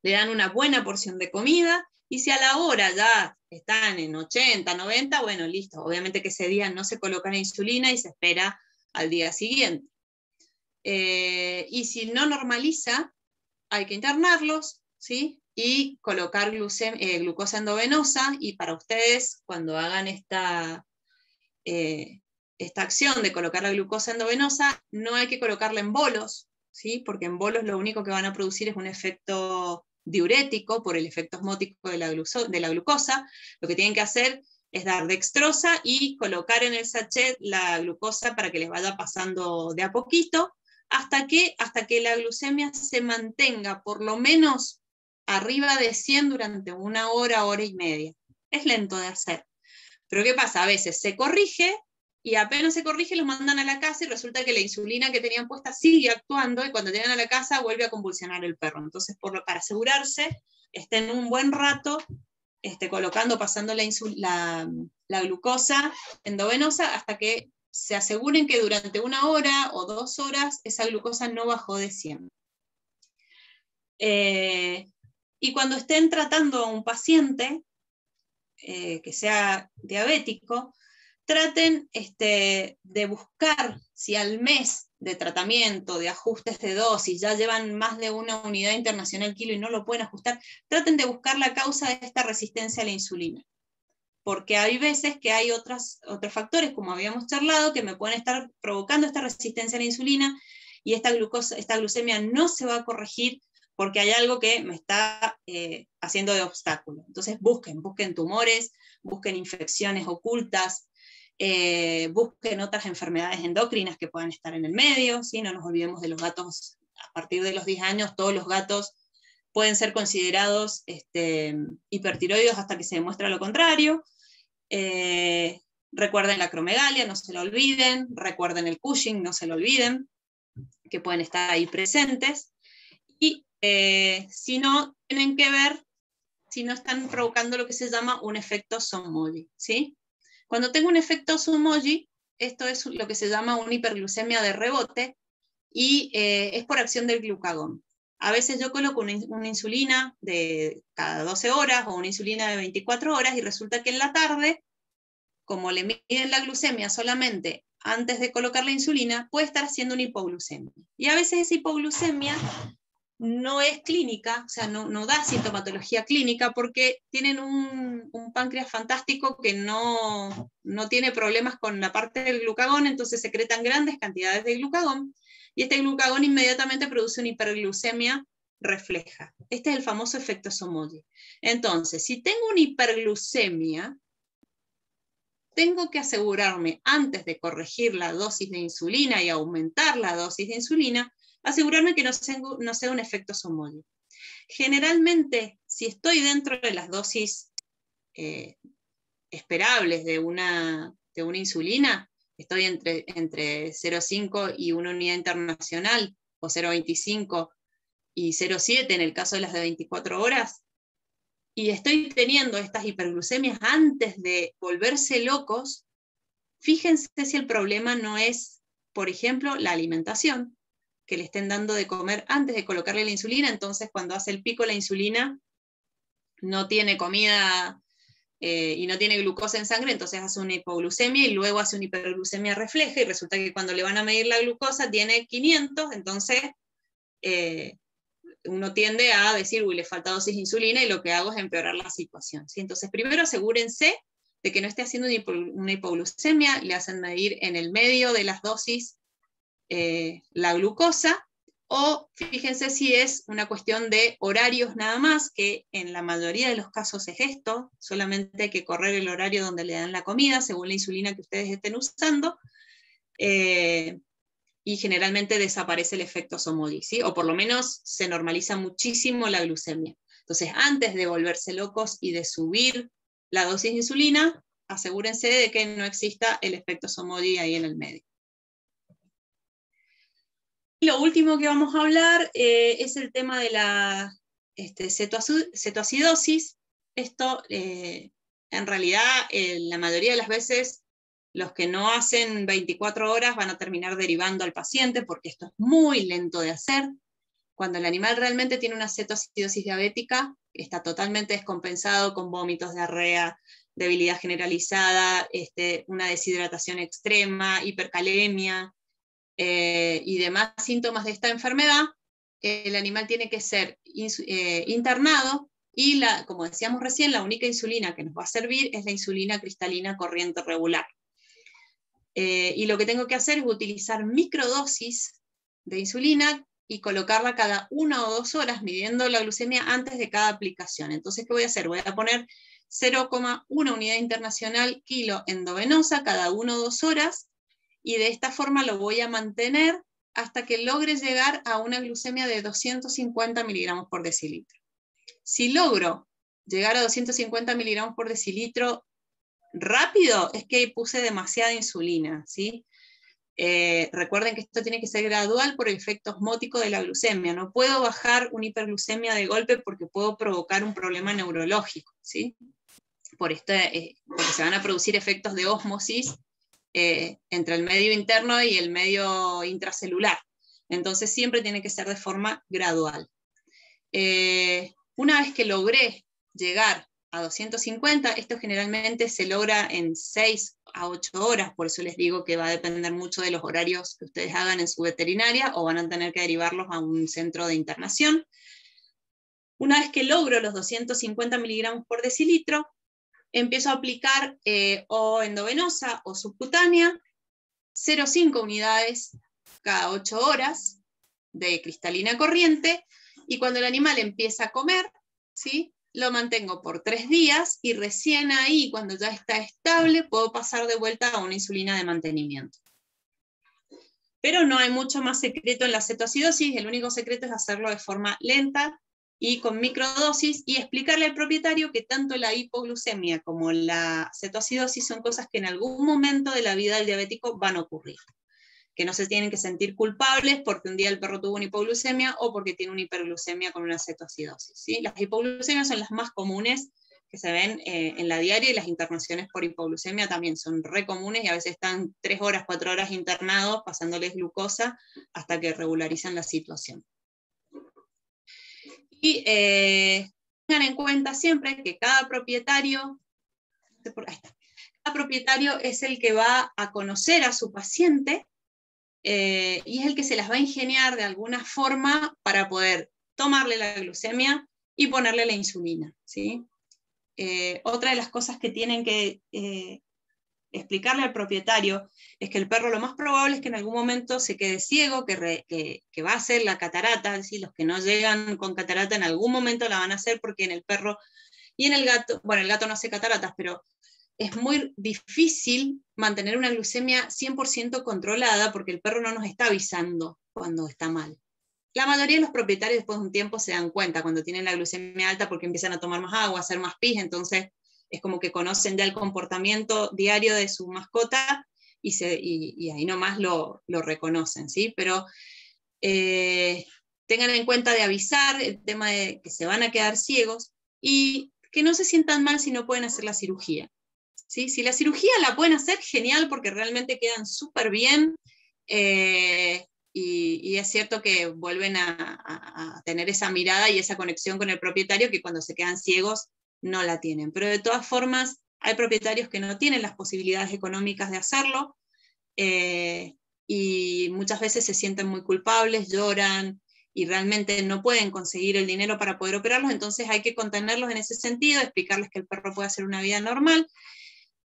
Le dan una buena porción de comida, y si a la hora ya están en 80, 90, bueno, listo. Obviamente que ese día no se coloca la insulina y se espera al día siguiente. Y si no normaliza, hay que internarlos, ¿sí? Y colocar glucosa endovenosa, y para ustedes, cuando hagan esta acción de colocar la glucosa endovenosa, no hay que colocarla en bolos, ¿sí? Porque en bolos lo único que van a producir es un efecto diurético por el efecto osmótico de la glucosa. Lo que tienen que hacer es dar dextrosa y colocar en el sachet la glucosa para que les vaya pasando de a poquito, hasta que la glucemia se mantenga por lo menos arriba de 100 durante una hora, hora y media. Es lento de hacer. Pero ¿qué pasa? A veces se corrige, y apenas se corrige los mandan a la casa y resulta que la insulina que tenían puesta sigue actuando, y cuando llegan a la casa vuelve a convulsionar el perro. Entonces, para asegurarse, estén un buen rato pasando la glucosa endovenosa hasta que se aseguren que durante una hora o 2 horas esa glucosa no bajó de 100. Y cuando estén tratando a un paciente que sea diabético, traten de buscar si al mes de tratamiento, de ajustes de dosis, ya llevan más de una unidad internacional kilo y no lo pueden ajustar, traten de buscar la causa de esta resistencia a la insulina. Porque hay veces que hay otros factores, como habíamos charlado, que me pueden estar provocando esta resistencia a la insulina, y esta glucemia no se va a corregir porque hay algo que me está haciendo de obstáculo. Entonces busquen tumores, busquen infecciones ocultas, busquen otras enfermedades endocrinas que puedan estar en el medio, ¿sí? No nos olvidemos de los gatos. A partir de los 10 años, todos los gatos pueden ser considerados hipertiroides hasta que se demuestre lo contrario. Recuerden la acromegalia, no se lo olviden. Recuerden el Cushing, no se lo olviden, que pueden estar ahí presentes. Y si no, tienen que ver si no están provocando lo que se llama un efecto Somogyi, ¿sí? Cuando tengo un efecto Somogyi, esto es lo que se llama una hiperglucemia de rebote, y es por acción del glucagón. A veces yo coloco una insulina de cada 12 horas o una insulina de 24 horas, y resulta que en la tarde, como le miden la glucemia solamente antes de colocar la insulina, puede estar haciendo una hipoglucemia. Y a veces esa hipoglucemia no es clínica, o sea, no da sintomatología clínica, porque tienen un páncreas fantástico que no tiene problemas con la parte del glucagón, entonces secretan grandes cantidades de glucagón, y este glucagón inmediatamente produce una hiperglucemia refleja. Este es el famoso efecto Somogyi. Entonces, si tengo una hiperglucemia, tengo que asegurarme, antes de corregir la dosis de insulina y aumentar la dosis de insulina, asegurarme que no sea un efecto Somogyi. Generalmente, si estoy dentro de las dosis esperables de una insulina, estoy entre 0,5 y una unidad internacional, o 0,25 y 0,7 en el caso de las de 24 horas, y estoy teniendo estas hiperglucemias antes de volverse locos, fíjense si el problema no es, por ejemplo, la alimentación, que le estén dando de comer antes de colocarle la insulina. Entonces cuando hace el pico la insulina no tiene comida y no tiene glucosa en sangre, entonces hace una hipoglucemia y luego hace una hiperglucemia refleja, y resulta que cuando le van a medir la glucosa tiene 500, entonces uno tiende a decir, uy, le falta dosis de insulina, y lo que hago es empeorar la situación, ¿sí? Entonces primero asegúrense de que no esté haciendo una hipoglucemia, le hacen medir en el medio de las dosis la glucosa, o fíjense si es una cuestión de horarios nada más, que en la mayoría de los casos es esto, solamente hay que correr el horario donde le dan la comida, según la insulina que ustedes estén usando, y generalmente desaparece el efecto SOMODI, ¿sí? O por lo menos se normaliza muchísimo la glucemia. Entonces, antes de volverse locos y de subir la dosis de insulina, asegúrense de que no exista el efecto SOMODI ahí en el medio. Y lo último que vamos a hablar es el tema de la cetoacidosis. Esto, en realidad, la mayoría de las veces, los que no hacen 24 horas van a terminar derivando al paciente, porque esto es muy lento de hacer. Cuando el animal realmente tiene una cetoacidosis diabética, está totalmente descompensado con vómitos, diarrea, debilidad generalizada, una deshidratación extrema, hipercalemia, y demás síntomas de esta enfermedad, el animal tiene que ser internado, y como decíamos recién, la única insulina que nos va a servir es la insulina cristalina corriente regular. Y lo que tengo que hacer es utilizar microdosis de insulina y colocarla cada 1 o 2 horas, midiendo la glucemia antes de cada aplicación. Entonces, ¿qué voy a hacer? Voy a poner 0,1 unidad internacional kilo endovenosa cada 1 o 2 horas, y de esta forma lo voy a mantener hasta que logre llegar a una glucemia de 250 miligramos por decilitro. Si logro llegar a 250 miligramos por decilitro rápido, es que puse demasiada insulina, ¿sí? Recuerden que esto tiene que ser gradual por el efecto osmótico de la glucemia. No puedo bajar una hiperglucemia de golpe porque puedo provocar un problema neurológico, ¿sí? Porque se van a producir efectos de ósmosis entre el medio interno y el medio intracelular. Entonces siempre tiene que ser de forma gradual. Una vez que logré llegar a 250, esto generalmente se logra en 6 a 8 horas, por eso les digo que va a depender mucho de los horarios que ustedes hagan en su veterinaria, o van a tener que derivarlos a un centro de internación. Una vez que logro los 250 miligramos por decilitro, empiezo a aplicar o endovenosa o subcutánea, 0,5 unidades cada 8 horas de cristalina corriente, y cuando el animal empieza a comer, ¿sí?, lo mantengo por 3 días, y recién ahí, cuando ya está estable, puedo pasar de vuelta a una insulina de mantenimiento. Pero no hay mucho más secreto en la cetoacidosis, el único secreto es hacerlo de forma lenta y con microdosis, y explicarle al propietario que tanto la hipoglucemia como la cetoacidosis son cosas que en algún momento de la vida del diabético van a ocurrir. Que no se tienen que sentir culpables porque un día el perro tuvo una hipoglucemia o porque tiene una hiperglucemia con una cetoacidosis, ¿sí? Las hipoglucemias son las más comunes que se ven en la diaria, y las internaciones por hipoglucemia también son re comunes, y a veces están 3 horas, 4 horas internados pasándoles glucosa hasta que regularizan la situación. Y tengan en cuenta siempre que cada propietario es el que va a conocer a su paciente, y es el que se las va a ingeniar de alguna forma para poder tomarle la glucemia y ponerle la insulina, ¿sí? Otra de las cosas que tienen que explicarle al propietario es que el perro lo más probable es que en algún momento se quede ciego, que va a hacer la catarata, ¿sí? Los que no llegan con catarata en algún momento la van a hacer, porque en el perro y en el gato, bueno, el gato no hace cataratas, pero es muy difícil mantener una glucemia 100% controlada, porque el perro no nos está avisando cuando está mal. La mayoría de los propietarios después de un tiempo se dan cuenta cuando tienen la glucemia alta, porque empiezan a tomar más agua, a hacer más pis, entonces es como que conocen ya el comportamiento diario de su mascota, y ahí nomás lo reconocen, ¿sí? Pero tengan en cuenta de avisar el tema de que se van a quedar ciegos, y que no se sientan mal si no pueden hacer la cirugía, ¿sí? Si la cirugía la pueden hacer, genial, porque realmente quedan súper bien, y es cierto que vuelven a tener esa mirada y esa conexión con el propietario que cuando se quedan ciegos no la tienen. Pero de todas formas, hay propietarios que no tienen las posibilidades económicas de hacerlo, y muchas veces se sienten muy culpables, lloran, y realmente no pueden conseguir el dinero para poder operarlos. Entonces hay que contenerlos en ese sentido, explicarles que el perro puede hacer una vida normal,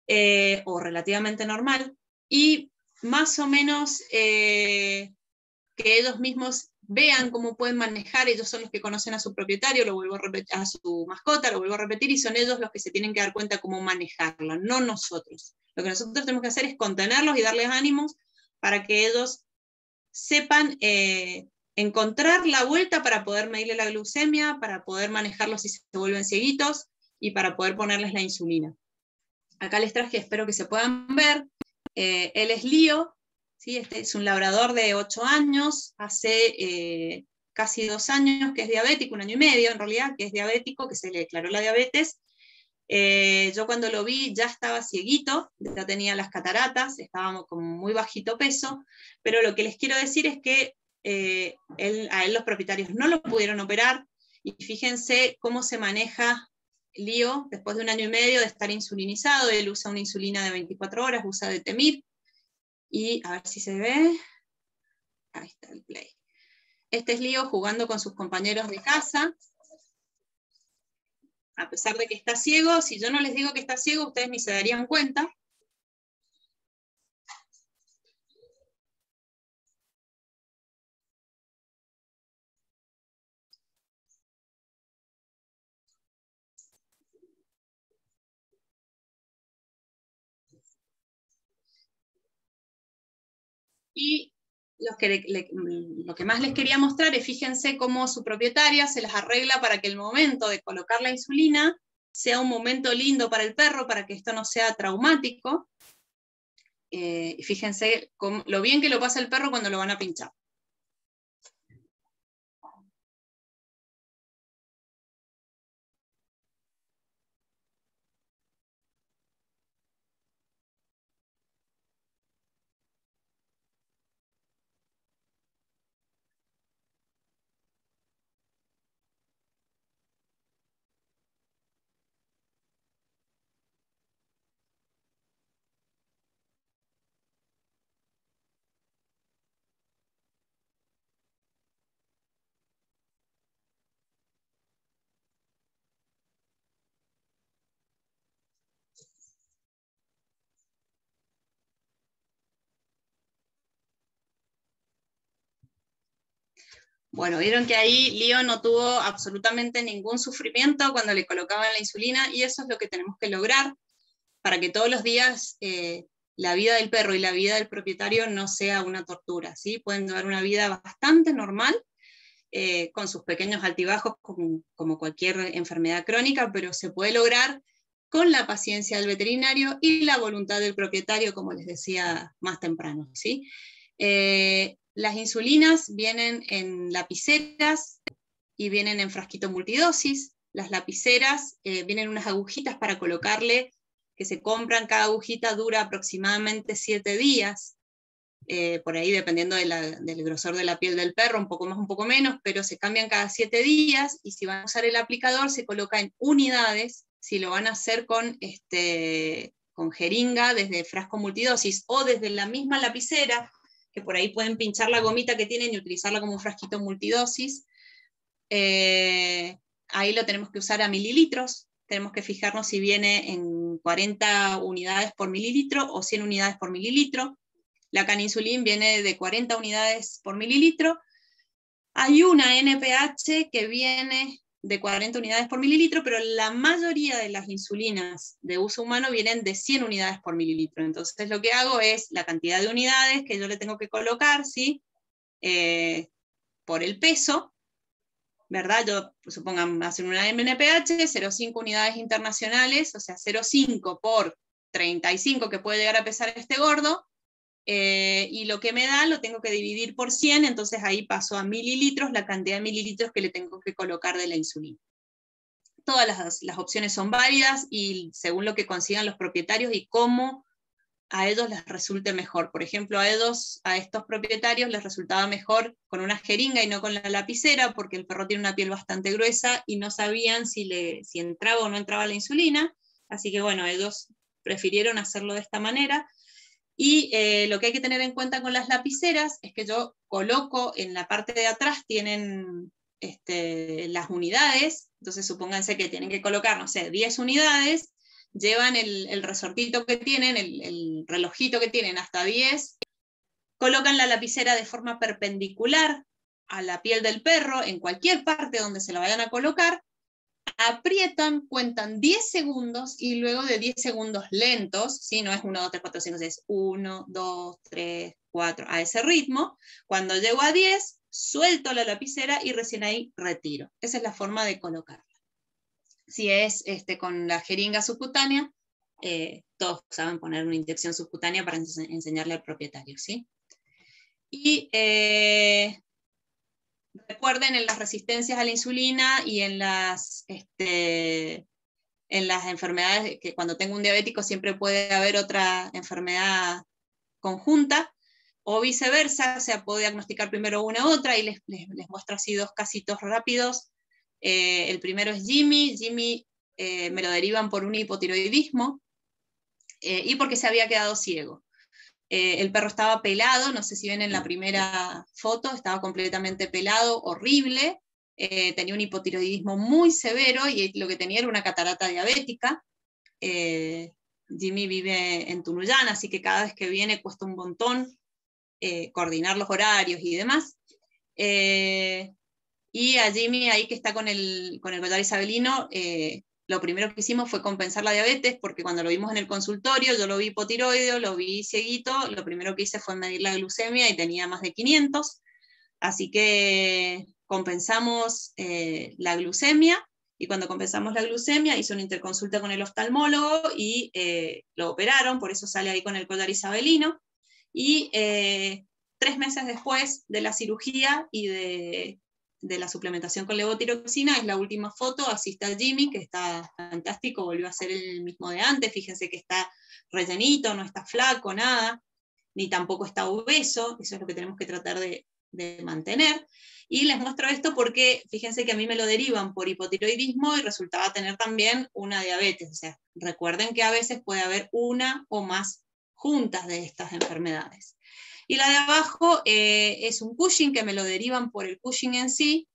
o relativamente normal, y más o menos que ellos mismos vean cómo pueden manejar. Ellos son los que conocen a su propietario, lo vuelvo a repetir, a su mascota, lo vuelvo a repetir, y son ellos los que se tienen que dar cuenta cómo manejarla, no nosotros. Lo que nosotros tenemos que hacer es contenerlos y darles ánimos para que ellos sepan encontrar la vuelta para poder medirle la glucemia, para poder manejarlos si se vuelven cieguitos y para poder ponerles la insulina. Acá les traje, espero que se puedan ver, él es Lío, ¿sí? Este es un labrador de 8 años, hace casi 2 años que es diabético, 1 año y medio en realidad, que es diabético, que se le declaró la diabetes. Yo cuando lo vi ya estaba cieguito, ya tenía las cataratas, estábamos con muy bajito peso, pero lo que les quiero decir es que a él los propietarios no lo pudieron operar, y fíjense cómo se maneja Lío después de 1 año y medio de estar insulinizado. Él usa una insulina de 24 horas, usa Detemir, y a ver si se ve, ahí está el play. Este es Lío jugando con sus compañeros de casa, a pesar de que está ciego. Si yo no les digo que está ciego, ustedes ni se darían cuenta. Y lo que más les quería mostrar es, fíjense cómo su propietaria se las arregla para que el momento de colocar la insulina sea un momento lindo para el perro, para que esto no sea traumático. Y fíjense lo bien que lo pasa el perro cuando lo van a pinchar. Bueno, vieron que ahí Lío no tuvo absolutamente ningún sufrimiento cuando le colocaban la insulina, y eso es lo que tenemos que lograr para que todos los días la vida del perro y la vida del propietario no sea una tortura, ¿sí? Pueden llevar una vida bastante normal, con sus pequeños altibajos como cualquier enfermedad crónica, pero se puede lograr con la paciencia del veterinario y la voluntad del propietario, como les decía más temprano, ¿sí? Las insulinas vienen en lapiceras y vienen en frasquito multidosis. Las lapiceras vienen unas agujitas para colocarle, que se compran, cada agujita dura aproximadamente 7 días, por ahí dependiendo del grosor de la piel del perro, un poco más, un poco menos, pero se cambian cada 7 días, y si van a usar el aplicador se coloca en unidades. Si lo van a hacer con jeringa, desde frasco multidosis o desde la misma lapicera, que por ahí pueden pinchar la gomita que tienen y utilizarla como un frasquito multidosis, ahí lo tenemos que usar a mililitros. Tenemos que fijarnos si viene en 40 unidades por mililitro o 100 unidades por mililitro. La caninsulín viene de 40 unidades por mililitro. Hay una NPH que viene de 40 unidades por mililitro, pero la mayoría de las insulinas de uso humano vienen de 100 unidades por mililitro. Entonces lo que hago es la cantidad de unidades que yo le tengo que colocar, ¿sí? Por el peso, ¿verdad? Yo, supongan, hacen una NPH, 0,5 unidades internacionales, o sea, 0,5 por 35 que puede llegar a pesar este gordo, y lo que me da lo tengo que dividir por 100, entonces ahí paso a mililitros, la cantidad de mililitros que le tengo que colocar de la insulina. Todas las opciones son válidas, y según lo que consigan los propietarios y cómo a ellos les resulte mejor. Por ejemplo, a estos propietarios les resultaba mejor con una jeringa y no con la lapicera, porque el perro tiene una piel bastante gruesa y no sabían si entraba o no entraba la insulina, así que bueno, ellos prefirieron hacerlo de esta manera. Y lo que hay que tener en cuenta con las lapiceras es que yo coloco en la parte de atrás, tienen las unidades, entonces supónganse que tienen que colocar, no sé, 10 unidades, llevan el resortito que tienen, el relojito que tienen hasta 10, colocan la lapicera de forma perpendicular a la piel del perro, en cualquier parte donde se la vayan a colocar, aprietan, cuentan 10 segundos, y luego de 10 segundos lentos, ¿sí? No es 1, 2, 3, 4, 5, 6, 1, 2, 3, 4, a ese ritmo. Cuando llego a 10, suelto la lapicera y recién ahí retiro. Esa es la forma de colocarla. Si es con la jeringa subcutánea, todos saben poner una inyección subcutánea para enseñarle al propietario, ¿sí? Y recuerden, en las resistencias a la insulina y en las enfermedades, que cuando tengo un diabético siempre puede haber otra enfermedad conjunta, o viceversa, o sea, puedo diagnosticar primero una u otra, y les muestro así 2 casitos rápidos. El primero es Jimmy. Jimmy me lo derivan por un hipotiroidismo y porque se había quedado ciego. El perro estaba pelado, no sé si ven en la primera foto, estaba completamente pelado, horrible, tenía un hipotiroidismo muy severo y lo que tenía era una catarata diabética. Jimmy vive en Tunuyán, así que cada vez que viene cuesta un montón coordinar los horarios y demás. Y a Jimmy, ahí que está con el collar isabelino, lo primero que hicimos fue compensar la diabetes, porque cuando lo vimos en el consultorio, yo lo vi hipotiroideo, lo vi cieguito, lo primero que hice fue medir la glucemia y tenía más de 500, así que compensamos la glucemia, y cuando compensamos la glucemia hizo una interconsulta con el oftalmólogo y lo operaron, por eso sale ahí con el collar isabelino, y 3 meses después de la cirugía y de la suplementación con levotiroxina, es la última foto, así está Jimmy, que está fantástico, volvió a ser el mismo de antes, fíjense que está rellenito, no está flaco, nada, ni tampoco está obeso, eso es lo que tenemos que tratar de mantener. Y les muestro esto porque fíjense que a mí me lo derivan por hipotiroidismo y resultaba tener también una diabetes, o sea, recuerden que a veces puede haber una o más juntas de estas enfermedades. Y la de abajo es un Cushing, que me lo derivan por el Cushing en sí,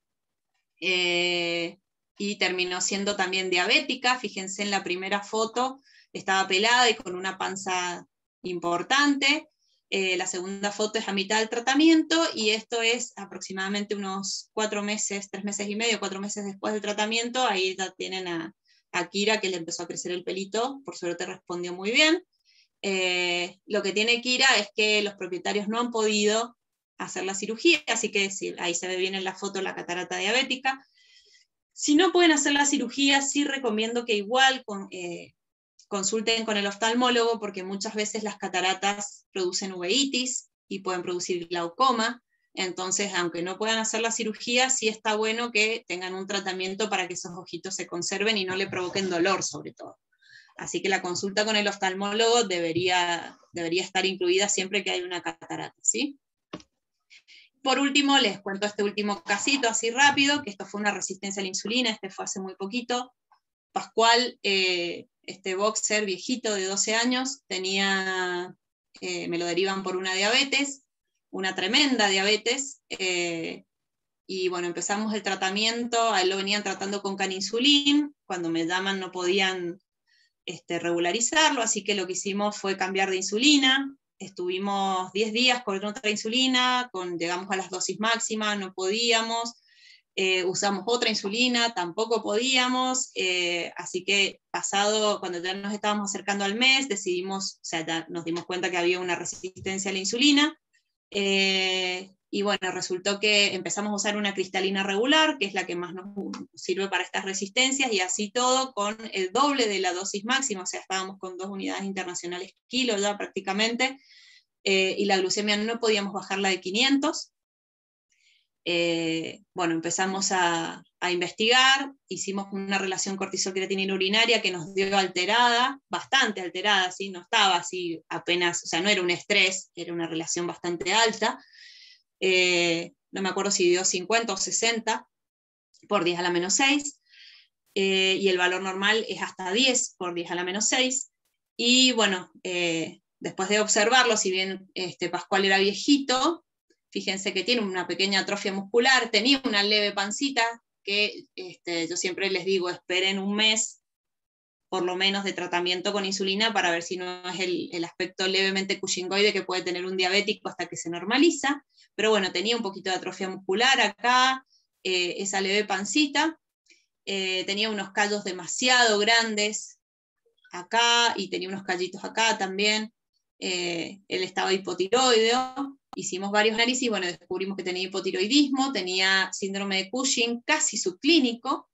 y terminó siendo también diabética. Fíjense en la primera foto, estaba pelada y con una panza importante. La segunda foto es a mitad del tratamiento, y esto es aproximadamente unos 4 meses, 3 meses y medio, 4 meses después del tratamiento. Ahí ya tienen a Kira, que le empezó a crecer el pelito, por suerte respondió muy bien. Lo que tiene Kira es que los propietarios no han podido hacer la cirugía, así que sí, ahí se ve bien en la foto la catarata diabética. Si no pueden hacer la cirugía, sí recomiendo que igual consulten con el oftalmólogo, porque muchas veces las cataratas producen uveitis y pueden producir glaucoma. Entonces, aunque no puedan hacer la cirugía, sí está bueno que tengan un tratamiento para que esos ojitos se conserven y no le provoquen dolor, sobre todo. Así que la consulta con el oftalmólogo debería estar incluida siempre que hay una catarata, ¿sí? Por último, les cuento este último casito así rápido, que esto fue una resistencia a la insulina, este fue hace muy poquito. Pascual, este boxer viejito de 12 años, tenía, me lo derivan por una diabetes, una tremenda diabetes, y bueno, empezamos el tratamiento, a él lo venían tratando con caninsulín, cuando me llaman no podían regularizarlo, así que lo que hicimos fue cambiar de insulina. Estuvimos 10 días con otra insulina, llegamos a las dosis máximas, no podíamos, usamos otra insulina, tampoco podíamos, así que cuando ya nos estábamos acercando al mes, ya nos dimos cuenta que había una resistencia a la insulina, y bueno, resultó que empezamos a usar una cristalina regular, que es la que más nos sirve para estas resistencias, y así todo con el doble de la dosis máxima, o sea, estábamos con 2 unidades internacionales kilo ya prácticamente, y la glucemia no podíamos bajarla de 500. Bueno, empezamos a investigar, hicimos una relación cortisol-creatinina urinaria que nos dio alterada, bastante alterada, ¿sí? No estaba así apenas, o sea, no era un estrés, era una relación bastante alta. No me acuerdo si dio 50 o 60 por 10 a la menos 6, y el valor normal es hasta 10 por 10 a la menos 6, y bueno, después de observarlo, si bien Pascual era viejito, fíjense que tiene una pequeña atrofia muscular, tenía una leve pancita, que yo siempre les digo, esperen un mes por lo menos de tratamiento con insulina para ver si no es el aspecto levemente cushingoide que puede tener un diabético hasta que se normaliza. Pero bueno, tenía un poquito de atrofia muscular acá, esa leve pancita, tenía unos callos demasiado grandes acá y tenía unos callitos acá también. Él estaba hipotiroideo, hicimos varios análisis, bueno, descubrimos que tenía hipotiroidismo, tenía síndrome de Cushing casi subclínico,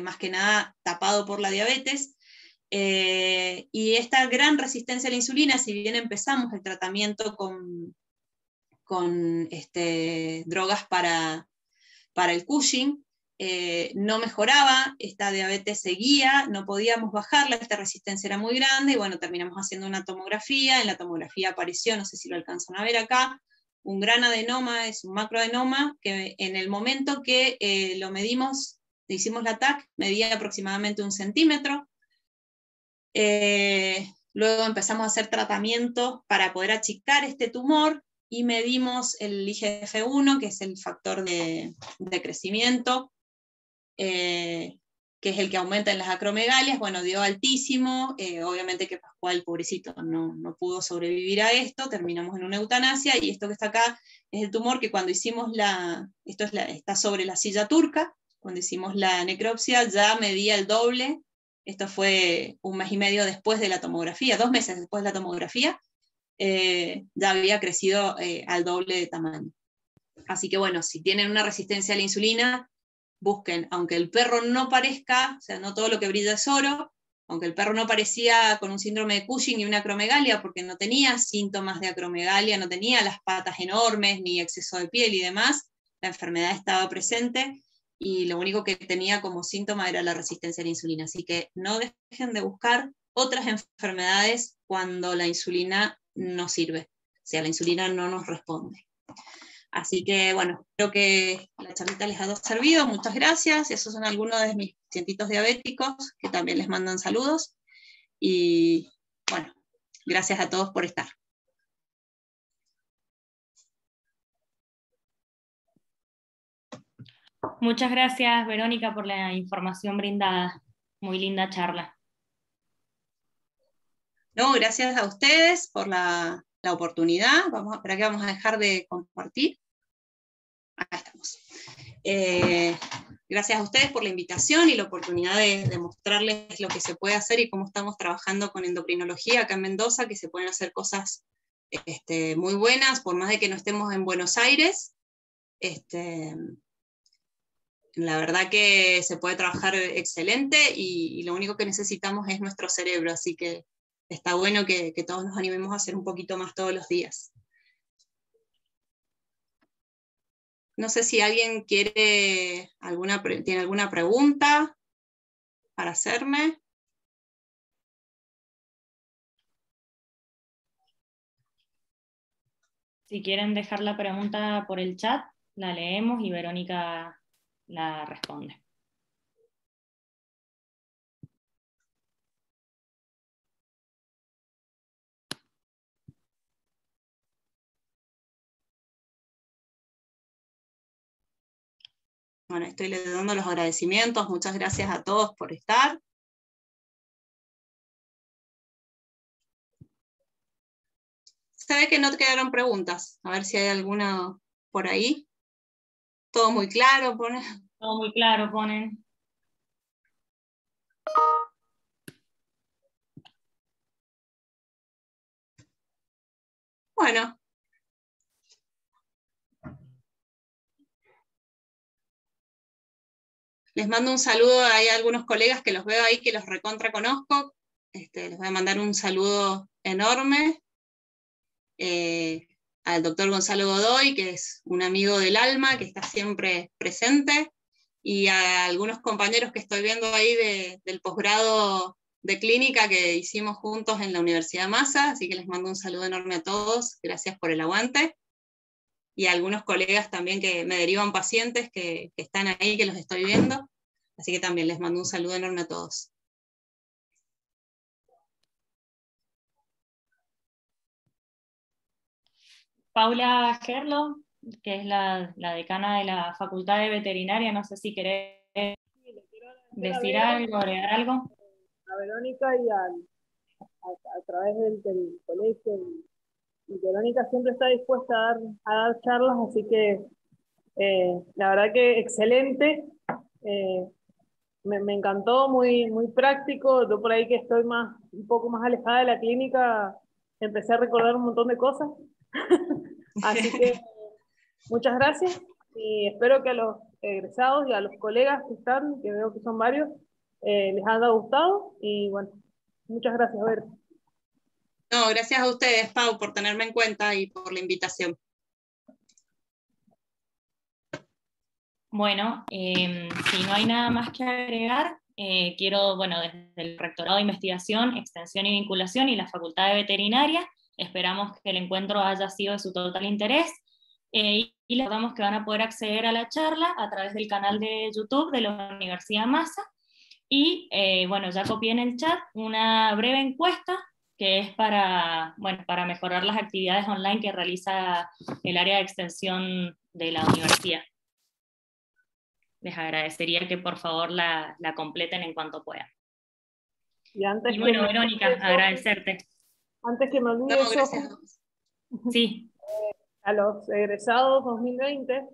más que nada tapado por la diabetes, y esta gran resistencia a la insulina, si bien empezamos el tratamiento con drogas para el Cushing, no mejoraba, esta diabetes seguía, no podíamos bajarla, esta resistencia era muy grande, y bueno, terminamos haciendo una tomografía, en la tomografía apareció, no sé si lo alcanzan a ver acá, un gran adenoma, es un macroadenoma, que en el momento que lo medimos, le hicimos la TAC, medía aproximadamente 1 centímetro, luego empezamos a hacer tratamientos para poder achicar este tumor, y medimos el IGF-1, que es el factor de crecimiento, que es el que aumenta en las acromegalias, bueno, dio altísimo, obviamente que Pascual, pobrecito, no pudo sobrevivir a esto, terminamos en una eutanasia, y esto que está acá es el tumor que cuando hicimos está sobre la silla turca, cuando hicimos la necropsia ya medía el doble, esto fue 1 mes y medio después de la tomografía, 2 meses después de la tomografía, ya había crecido al doble de tamaño. Así que bueno, si tienen una resistencia a la insulina, busquen, aunque el perro no parezca, o sea, no todo lo que brilla es oro, aunque el perro no parecía con un síndrome de Cushing y una acromegalia, porque no tenía síntomas de acromegalia, no tenía las patas enormes, ni exceso de piel y demás, la enfermedad estaba presente, y lo único que tenía como síntoma era la resistencia a la insulina. Así que no dejen de buscar otras enfermedades cuando la insulina no sirve, o sea, la insulina no nos responde. Así que bueno, espero que la charlita les haya servido, muchas gracias, esos son algunos de mis pacientitos diabéticos que también les mandan saludos, y bueno, gracias a todos por estar. Muchas gracias, Verónica, por la información brindada. Muy linda charla. No, gracias a ustedes por la oportunidad. ¿Para qué vamos a dejar de compartir? Acá estamos. Gracias a ustedes por la invitación y la oportunidad de mostrarles lo que se puede hacer y cómo estamos trabajando con endocrinología acá en Mendoza, que se pueden hacer cosas muy buenas, por más de que no estemos en Buenos Aires. La verdad que se puede trabajar excelente, y lo único que necesitamos es nuestro cerebro, así que está bueno que todos nos animemos a hacer un poquito más todos los días. No sé si alguien tiene alguna pregunta para hacerme. Si quieren dejar la pregunta por el chat, la leemos y Verónica la responde. Bueno, estoy le dando los agradecimientos, muchas gracias a todos por estar. Se ve que no te quedaron preguntas, a ver si hay alguna por ahí. Todo muy claro, pone. Todo muy claro, ponen. Bueno. Les mando un saludo, hay algunos colegas que los veo ahí que los recontra conozco, les voy a mandar un saludo enorme, al doctor Gonzalo Godoy, que es un amigo del alma, que está siempre presente, y a algunos compañeros que estoy viendo ahí del posgrado de clínica que hicimos juntos en la Universidad Massa, así que les mando un saludo enorme a todos, gracias por el aguante, y a algunos colegas también que me derivan pacientes que están ahí, que los estoy viendo, así que también les mando un saludo enorme a todos. Paula Gerlo, que es la decana de la Facultad de Veterinaria, no sé si querés decir algo, agregar algo. a Verónica y a través del colegio. Y Verónica siempre está dispuesta a dar charlas, así que la verdad que excelente. Eh, me encantó, muy práctico. Yo por ahí que estoy un poco más alejada de la clínica, empecé a recordar un montón de cosas. Así que muchas gracias y espero que a los egresados y a los colegas que están, que veo que son varios, les haya gustado y bueno, muchas gracias, a ver. No, gracias a ustedes, Pau, por tenerme en cuenta y por la invitación. Bueno, si no hay nada más que agregar, quiero, bueno, desde el Rectorado de Investigación, Extensión y Vinculación y la Facultad de Veterinaria, esperamos que el encuentro haya sido de su total interés, y les recordamos que van a poder acceder a la charla a través del canal de YouTube de la Universidad Massa, y bueno, ya copié en el chat una breve encuesta que es para mejorar las actividades online que realiza el área de extensión de la universidad. Les agradecería que por favor la completen en cuanto puedan. Y bueno, Verónica, agradecerte. Antes que me olvide eso, gracias. Sí. A los egresados 2020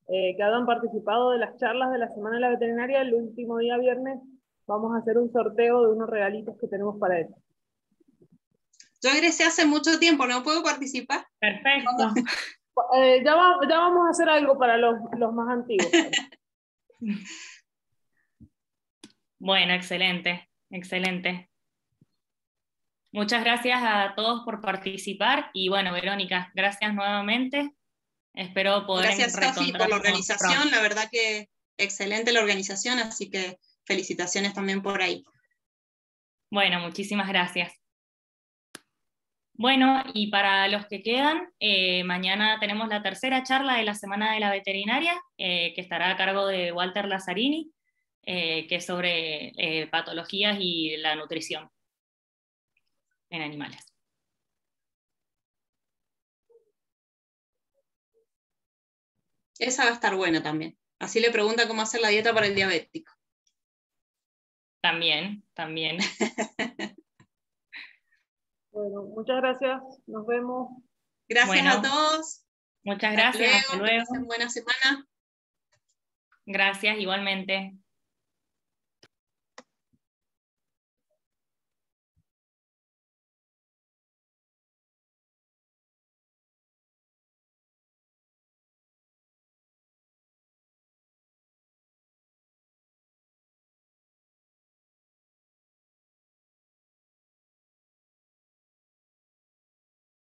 que hayan participado de las charlas de la Semana de la Veterinaria, el último día viernes vamos a hacer un sorteo de unos regalitos que tenemos para ellos. Yo egresé hace mucho tiempo, ¿no puedo participar? Perfecto. Ya vamos a hacer algo para los más antiguos. Bueno, excelente, excelente. Muchas gracias a todos por participar y bueno, Verónica, gracias nuevamente. Espero poder Gracias, Sofi, por la organización, pronto. La verdad que excelente la organización, así que felicitaciones también por ahí. Bueno, muchísimas gracias. Bueno, y para los que quedan, mañana tenemos la tercera charla de la Semana de la Veterinaria, que estará a cargo de Walter Lazzarini, que es sobre patologías y la nutrición en animales. Esa va a estar buena también. Así le pregunta cómo hacer la dieta para el diabético. También. Bueno, muchas gracias. Nos vemos. Gracias a todos. Muchas gracias. Hasta luego. Que pasen buena semana. Gracias, igualmente.